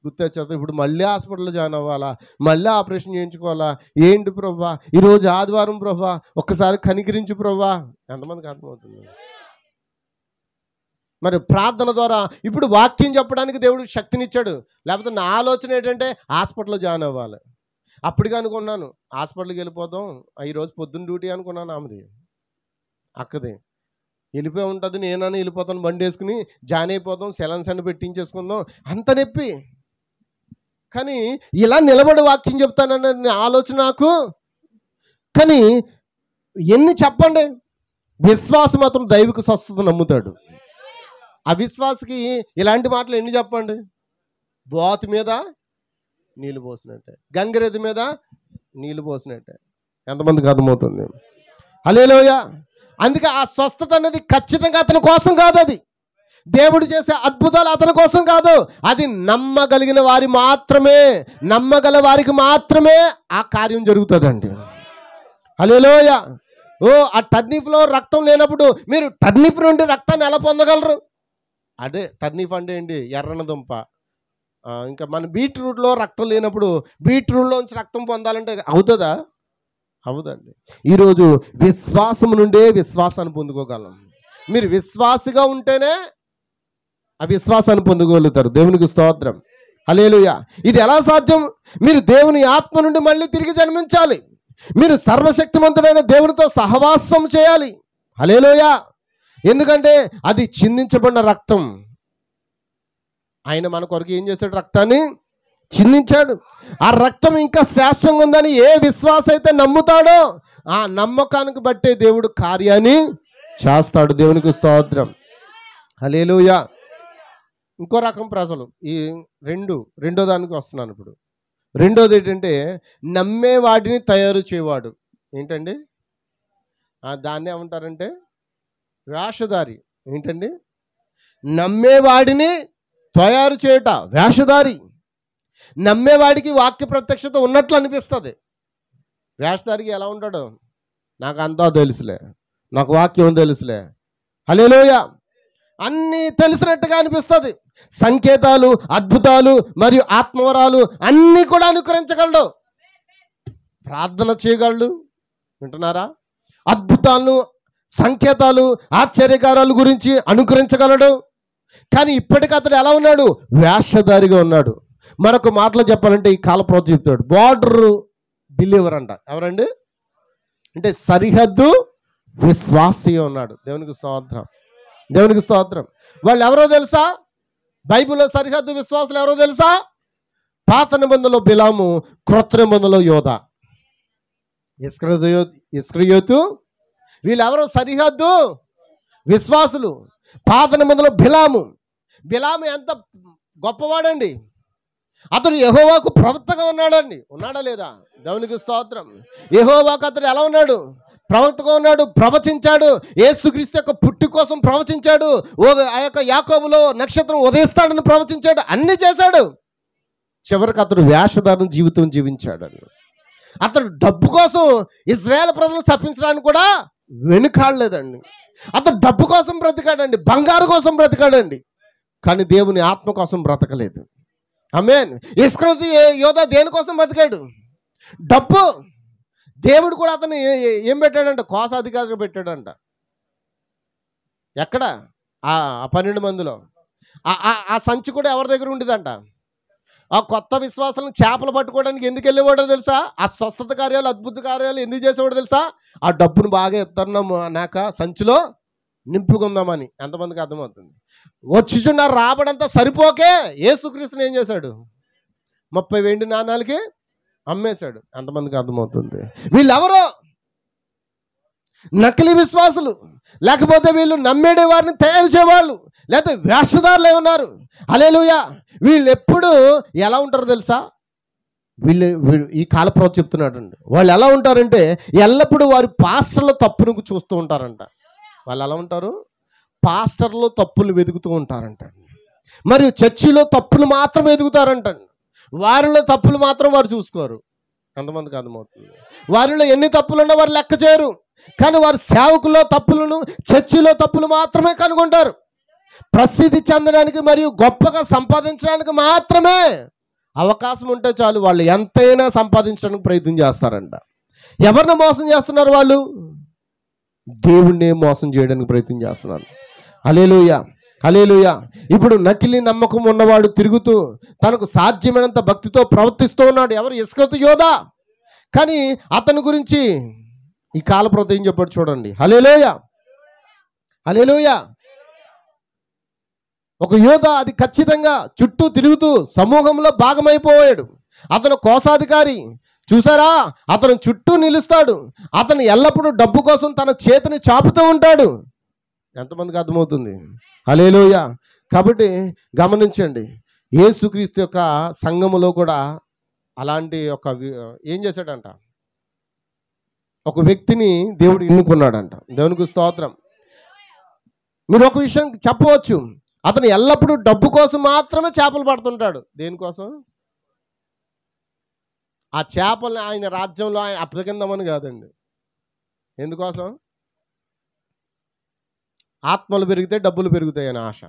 గుర్తొచ్చేస్తాయి. ఇప్పుడు మళ్ళీ హాస్పిటల్లో జాయిన్ అవ్వాలా, మళ్ళీ ఆపరేషన్ చేయించుకోవాలా? ఏంటి ప్రభా, ఈరోజు ఆదివారం ప్రభా, ఒక్కసారి కనికరించు ప్రభా. ఎంతమందికి అర్థమవుతుంది? మరి ప్రార్థన ద్వారా ఇప్పుడు వాక్యం చెప్పడానికి దేవుడు శక్తినిచ్చాడు. లేకపోతే నా ఆలోచన ఏంటంటే హాస్పిటల్లో జాయిన్ అవ్వాలి. అప్పటికి అనుకున్నాను హాస్పిటల్కి వెళ్ళిపోదాం, ఈరోజు పొద్దున్న డ్యూటీ అనుకున్నాను. ఆమెది అక్కది వెళ్ళిపోయి ఉంటుంది, నేనని వెళ్ళిపోతాను బండి వేసుకుని, జాయిన్ అయిపోదాం, సెలన్స్ అని పెట్టించేసుకుందాం, అంత నొప్పి. కానీ ఇలా నిలబడి వాక్యం చెప్తానన్న ఆలోచన నాకు. కానీ ఎన్ని చెప్పండి, విశ్వాసం మాత్రం దైవిక స్వస్థత నమ్ముతాడు. అవిశ్వాసకి ఇలాంటి మాటలు ఎన్ని చెప్పండి? బోతు మీద నీళ్ళు పోసినట్టే, గంగిరెద్దు మీద నీళ్ళు పోసినట్టే. ఎంతమందికి అర్థమవుతుంది? హల్లెలూయా. అందుకే ఆ స్వస్థత అనేది ఖచ్చితంగా అతని కోసం కాదు. అది దేవుడు చేసే అద్భుతాలు అతని కోసం కాదు. అది నమ్మగలిగిన వారి మాత్రమే, నమ్మగల వారికి మాత్రమే ఆ కార్యం జరుగుతుందండి. హల్లెలూయా. ఆ టర్నిఫ్లో రక్తం లేనప్పుడు మీరు టర్నిఫ్ నుండి రక్తాన్ని ఎలా పొందగలరు? అదే టర్నిఫ్ అంటే ఏంటి? ఎర్రన దుంప. ఇంకా మన బీట్రూట్లో రక్తం లేనప్పుడు బీట్రూట్లోంచి రక్తం పొందాలంటే అవుతుందా? అవుదండి. ఈరోజు విశ్వాసం నుండే విశ్వాసాన్ని పొందుకోగలం. మీరు విశ్వాసిగా ఉంటేనే ఆ విశ్వాసాన్ని పొందుకోగలుగుతారు. దేవునికి స్తోత్రం. హల్లెలూయా. ఇది ఎలా సాధ్యం? మీరు దేవుని ఆత్మ నుండి మళ్ళీ తిరిగి జన్మించాలి. మీరు సర్వశక్తిమంతుడైన దేవునితో సహవాసం చేయాలి. హల్లెలూయా. ఎందుకంటే అది చిందించబడిన రక్తం. ఆయన మన కొరకు ఏం చేశాడు? రక్తాన్ని చిందించాడు. ఆ రక్తం ఇంకా శ్రేష్టంగా ఉందని ఏ విశ్వాస అయితే నమ్ముతాడో ఆ నమ్మకానికి బట్టే దేవుడు కార్యాన్ని చేస్తాడు. దేవునికి స్తోత్రం. హల్లెలూయా. ఇంకో రకం ప్రజలు, ఈ రెండో దానికి వస్తున్నాను ఇప్పుడు. రెండోది ఏంటంటే నమ్మే వాటిని తయారు చేయవాడు. ఏంటండి? దాన్ని ఏమంటారంటే వేషధారి. ఏంటండి? నమ్మేవాడిని తయారు చేయట వేషధారి. నమ్మేవాడికి వాక్య ప్రత్యక్షత ఉన్నట్లు అనిపిస్తుంది. వేషధారికి ఎలా ఉంటాడు? నాకు అంతా తెలుసులే, నాకు వాక్యం తెలుసులే, హల్లెలూయా, అన్నీ తెలిసినట్టుగా అనిపిస్తుంది. సంకేతాలు, అద్భుతాలు మరియు ఆత్మవరాలు అన్నీ కూడా అనుకరించగలడు. ప్రార్థన చేయగలడు. వింటున్నారా? అద్భుతాలను, సంకేతాలు, ఆశ్చర్యకారాల గురించి అనుకరించగలడు. కానీ ఇప్పటికీ అతడు ఎలా ఉన్నాడు? వేషధారిగా ఉన్నాడు. మరొక మాటలో చెప్పాలంటే ఈ కాలప్రవక్త చెప్తాడు, బార్డర్ బిలీవర్ అంట. ఎవరండి? అంటే సరిహద్దు విశ్వాసిగా ఉన్నాడు. దేవునికి స్తోత్రం. దేవునికి స్తోత్రం. వాళ్ళు ఎవరో తెలుసా? బైబిల్లో సరిహద్దు విశ్వాసులు ఎవరో తెలుసా? పాత నిబంధనలో బిలాము, క్రొత్త నిబంధనలో యోధా, ఇస్కరియోతు. వీళ్ళెవరో సరిహద్దు విశ్వాసులు. పాత నిబంధనలో బిలాము ఎంత గొప్పవాడండి. అతడు యెహోవాకు ప్రవక్తగా ఉన్నాడండి. ఉన్నాడా లేదా? దేవునికి స్తోత్రం. యెహోవాకు అతడు ఎలా ఉన్నాడు? ప్రవక్తగా ఉన్నాడు. ప్రవచించాడు. యేసుక్రీస్తు యొక్క పుట్టి కోసం ప్రవచించాడు. ఆ యొక్క యాకోబులో నక్షత్రం ఉదయిస్తాడని ప్రవచించాడు. అన్ని చేశాడు. చివరికి అతడు వేషధారణ జీవితం జీవించాడు. అతను డబ్బు కోసం ఇజ్రాయేల్ ప్రజలు శపించడానికి కూడా వెనుకాడలేదండి. అతను డబ్బు కోసం బ్రతికాడండి, బంగారు కోసం బ్రతికాడండి, కానీ దేవుని ఆత్మ కోసం బ్రతకలేదు. ఆమేన్. ఇస్కరియోతు యోధా దేనికోసం బ్రతికాడు? డబ్బు. దేవుడు కూడా అతను ఏం పెట్టాడంట? కోశాధికారిగా పెట్టాడంట. ఎక్కడ? ఆ 12 మందిలో. ఆ సంచి కూడా ఎవరి దగ్గర ఉండేదంట? ఆ కొత్త విశ్వాసాలను చేపలు పట్టుకోవడానికి ఎందుకు వెళ్ళేవాడో తెలుసా? ఆ స్వస్థత కార్యాలు, అద్భుత కార్యాలు ఎందుకు చేసేవాడో తెలుసా? ఆ డబ్బును బాగా ఎత్తన్నాము నాక సంచిలో నింపుకుందామని. ఎంతమందికి అర్థమవుతుంది? వచ్చుచున్న రాబడంతా సరిపోకే యేసుక్రీస్తుని ఏం చేశాడు? 30 వెండి నాణాలకి అమ్మేశాడు. ఎంతమందికి అర్థమవుతుంది? వీళ్ళెవరో నకిలీ విశ్వాసులు, లేకపోతే వీళ్ళు నమ్మేడే వారిని తయారు చేసేవాళ్ళు, లేకపోతే వేషధారులు ఏమన్నారు. హల్లెలూయా. వీళ్ళు ఎప్పుడు ఎలా ఉంటారో తెలుసా? వీళ్ళు ఈ కాలప్రవక్త చెప్తున్నాడండి. వాళ్ళు ఎలా ఉంటారంటే ఎల్లప్పుడూ వారి పాస్టర్ల తప్పును చూస్తూ ఉంటారంట. వాళ్ళు ఎలా ఉంటారు? పాస్టర్లో తప్పులు వెతుకుతూ ఉంటారంట. మరియు చర్చిలో తప్పులు మాత్రం వెతుకుతారంట. వారిలో తప్పులు మాత్రం వారు చూసుకోరు. ఎంతమందికి అర్థమవుతుంది? వారిలో ఎన్ని తప్పులున్నా వారు లెక్క చేయరు, కానీ వారు సేవకుల్లో తప్పులను, చర్చిలో తప్పులు మాత్రమే కనుగొంటారు. ప్రసిద్ధి చెందడానికి మరియు గొప్పగా సంపాదించడానికి మాత్రమే అవకాశం ఉంటే చాలు వాళ్ళు ఎంతైనా సంపాదించడానికి ప్రయత్నం చేస్తారంట. ఎవరిని మోసం చేస్తున్నారు వాళ్ళు? దేవుణ్ణి మోసం చేయడానికి ప్రయత్నం చేస్తున్నారు. హల్లెలూయా, హల్లెలూయా. ఇప్పుడు నకిలీ నమ్మకం ఉన్నవాడు తిరుగుతూ తనకు సాధ్యమైనంత భక్తితో ప్రవర్తిస్తూ ఉన్నాడు. ఎవరు? ఇస్కరియోతు యోధా. కానీ అతని గురించి ఈ కాలప్రవక్త ఏం చెప్పాడు చూడండి. హల్లెలూయా, హల్లెలూయా. ఒక యోధ అది ఖచ్చితంగా చుట్టూ తిరుగుతూ సమూహంలో భాగమైపోయాడు. అతను కోశాధికారి. చూసారా? అతను చుట్టూ నిలుస్తాడు. అతను ఎల్లప్పుడూ డబ్బు కోసం తన చేతిని చాపుతూ ఉంటాడు. ఎంతమందికి అర్థమవుతుంది? హల్లెలూయా. కాబట్టి గమనించండి, యేసుక్రీస్తు యొక్క సంఘములో కూడా అలాంటి ఒక ఏం చేశాడంట? ఒక వ్యక్తిని దేవుడు ఎన్నుకున్నాడంట. దేవునికి స్తోత్రం. మీరు ఒక విషయం చెప్పవచ్చు, అతను ఎల్లప్పుడూ డబ్బు కోసం మాత్రమే చేపలు పడుతుంటాడు. దేనికోసం? ఆ చేపల్ని ఆయన రాజ్యంలో ఆయన అప్పగిందామని కాదండి. ఎందుకోసం? ఆత్మలు పెరిగితే డబ్బులు పెరుగుతాయని ఆశ.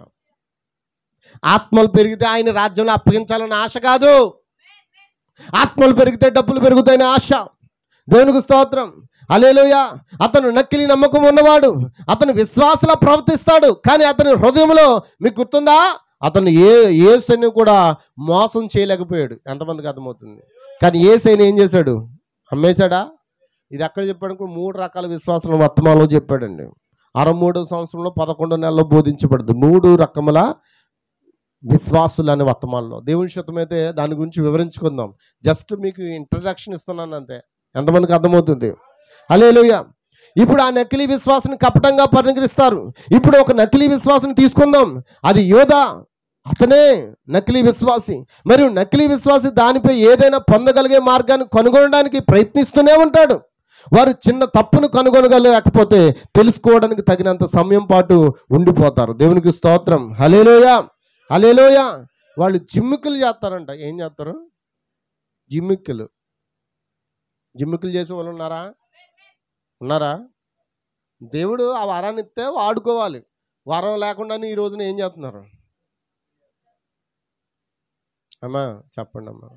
ఆత్మలు పెరిగితే ఆయన రాజ్యంలో అప్పగించాలని ఆశ కాదు. ఆత్మలు పెరిగితే డబ్బులు పెరుగుతాయని ఆశ. దేవునికి స్తోత్రం. హల్లెలూయా. అతను నకిలీ నమ్మకం ఉన్నవాడు. అతను విశ్వాసలా ప్రవర్తిస్తాడు, కానీ అతని హృదయంలో మీకు గుర్తుందా? అతను యేసుని కూడా మోసం చేయలేకపోయాడు. ఎంతమందికి అర్థమవుతుంది? కానీ యేసుని ఏం చేశాడు? అమ్మేశాడా? ఇది ఎక్కడ చెప్పాడు? 3 రకాల విశ్వాసాల వర్తమానంలో చెప్పాడండి. 63వ సంవత్సరంలో 11 నెలల్లో బోధించబడింది 3 రకముల విశ్వాసులు అనే వర్తమానంలో. దేవుని చిత్తమైతే దాని గురించి వివరించుకుందాం. జస్ట్ మీకు ఇంట్రడక్షన్ ఇస్తున్నాను అంతే. ఎంతమందికి అర్థమవుతుంది? హల్లెలూయా. ఇప్పుడు ఆ నకిలీ విశ్వాసాన్ని కపటంగా పరిగణిస్తారు. ఇప్పుడు ఒక నకిలీ విశ్వాసాన్ని తీసుకుందాం. అది యోధా. అతనే నకిలీ విశ్వాసి. మరియు నకిలీ విశ్వాసి దానిపై ఏదైనా పొందగలిగే మార్గాన్ని కనుగొనడానికి ప్రయత్నిస్తూనే ఉంటాడు. వారు చిన్న తప్పును కనుగొనగలేకపోతే తెలుసుకోవడానికి తగినంత సమయం పాటు ఉండిపోతారు. దేవునికి స్తోత్రం. హల్లెలూయా, హల్లెలూయా. వాళ్ళు జిమ్మికులు చేస్తారంట. ఏం చేస్తారు? జిమ్మిక్కులు చేసే వాళ్ళు ఉన్నారా? దేవుడు ఆ వరాన్ని ఇస్తే వాడుకోవాలి. వరం లేకుండానే ఈ రోజున ఏం చేస్తున్నారు? అమ్మా చెప్పండి అమ్మా,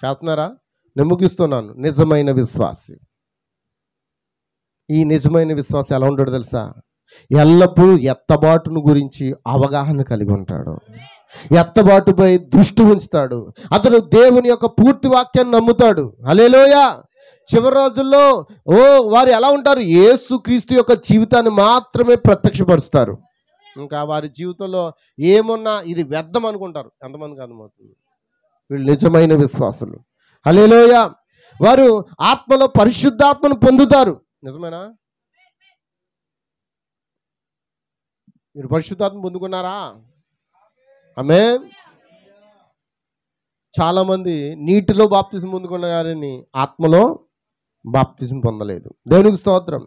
చేస్తున్నారా? నేను ముగిస్తున్నాను. నిజమైన విశ్వాసి, ఈ నిజమైన విశ్వాసం ఎలా ఉంటాడో తెలుసా? ఎల్లప్పుడూ ఎత్తబాటును గురించి అవగాహన కలిగి ఉంటాడు. ఎత్తబాటుపై దృష్టి ఉంచుతాడు. అతను దేవుని యొక్క పూర్తి వాక్యాన్ని నమ్ముతాడు. హల్లెలూయా. చివరి రోజుల్లో వారు ఎలా ఉంటారు? యేసుక్రీస్తు యొక్క జీవితాన్ని మాత్రమే ప్రత్యక్షపరుస్తారు. ఇంకా వారి జీవితంలో ఏమున్నా ఇది వ్యర్థం అనుకుంటారు. ఎంతమందికి అర్థమవుతుంది? వీళ్ళు నిజమైన విశ్వాసులు. హల్లెలూయా. వారు ఆత్మలో పరిశుద్ధాత్మను పొందుతారు. నిజమేనా? మీరు పరిశుద్ధాత్మ పొందుకున్నారా? ఆమేన్. చాలా మంది నీటిలో బాప్తిసం పొందుకున్న గారిని ఆత్మలో బాప్తిసం పొందలేదు. దేవునికి స్తోత్రం.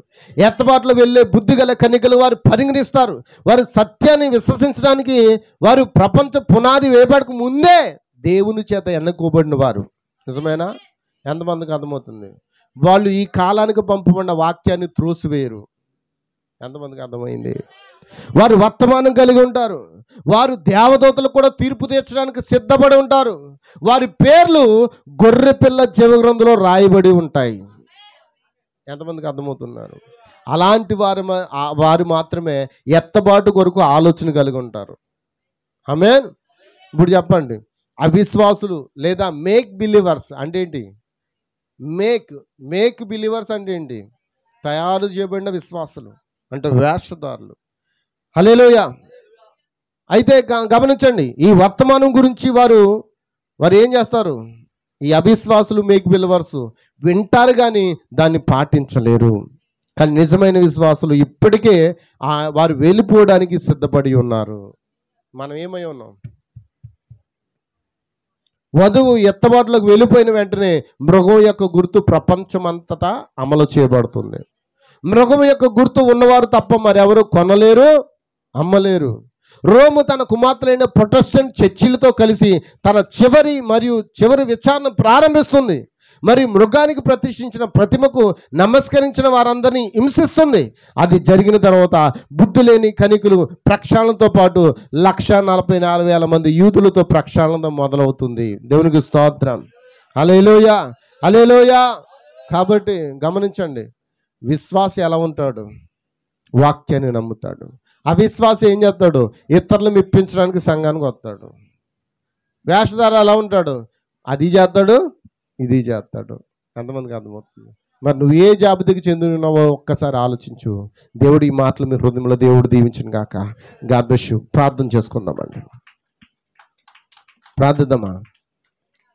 ఎత్తబాటులో వెళ్ళే బుద్ధి గల కన్యకలు వారు పరిగణిస్తారు. వారు సత్యాన్ని విశ్వసించడానికి వారు ప్రపంచ పునాది వేయబడక ముందే దేవుని చేత ఎన్నుకోబడిన వారు. నిజమేనా? ఎంతమందికి అర్థమవుతుంది? వాళ్ళు ఈ కాలానికి పంపబడిన వాక్యాన్ని త్రోసివేయరు. ఎంతమందికి అర్థమైంది? వారు వర్తమానం కలిగి ఉంటారు. వారు దేవదూతలు కూడా తీర్పు తీర్చడానికి సిద్ధపడి ఉంటారు. వారి పేర్లు గొర్రెపిల్ల జీవగ్రంథంలో రాయబడి ఉంటాయి. ఎంతమందికి అర్థమవుతున్నారు? అలాంటి వారు మాత్రమే ఎత్తబాటు కొరకు ఆలోచన కలిగి ఉంటారు. ఆమేన్. ఇప్పుడు చెప్పండి, అవిశ్వాసులు లేదా మేక్ బిలీవర్స్ అంటే ఏంటి? మేక్ బిలీవర్స్ అంటే ఏంటి? తయారు చేయబడిన విశ్వాసులు అంటే వేషధారులు. హల్లెలూయా. అయితే గమనించండి, ఈ వర్తమానం గురించి వారు ఏం చేస్తారు? ఈ అవిశ్వాసులు మేక్ బిలీవర్స్ వింటారు కానీ దాన్ని పాటించలేరు. కానీ నిజమైన విశ్వాసులు ఇప్పటికే వారు వెళ్ళిపోవడానికి సిద్ధపడి ఉన్నారు. మనం ఏమై ఉన్నాం? వధువు ఎత్తబాటులోకి వెళ్ళిపోయిన వెంటనే మృగం యొక్క గుర్తు ప్రపంచమంతటా అమలు చేయబడుతుంది. మృగం యొక్క గుర్తు ఉన్నవారు తప్ప మరెవరు కొనలేరు, అమ్మలేరు. రోము తన కుమార్తెలైన ప్రొటెస్టెంట్ చర్చిలతో కలిసి తన చివరి విచారణ ప్రారంభిస్తుంది. మరి మృగానికి ప్రతిష్ఠించిన ప్రతిమకు నమస్కరించిన వారందరినీ హింసిస్తుంది. అది జరిగిన తర్వాత బుద్ధి లేని కనికులు ప్రక్షాళనతో పాటు 144,000 మంది యూదులతో ప్రక్షాళన మొదలవుతుంది. దేవునికి స్తోత్రం. హల్లెలూయా, హల్లెలూయా. కాబట్టి గమనించండి, విశ్వాసి ఎలా ఉంటాడు? వాక్యాన్ని నమ్ముతాడు. అవిశ్వాసి ఏం చేస్తాడు? ఇతరులు మెప్పించడానికి సంఘానికి వస్తాడు. వేషధార ఎలా ఉంటాడు? అది చేస్తాడు, ఇది చేస్తాడు. ఎంతమందికి అర్థమవుతుంది? మరి నువ్వు ఏ జాబితాకి చెందినావో ఒక్కసారి ఆలోచించు. దేవుడు ఈ మాటలు మీ హృదయంలో దేవుడు దీవించును గాక. God bless you. ప్రార్థన చేసుకుందామండి. ప్రార్థిద్దామా?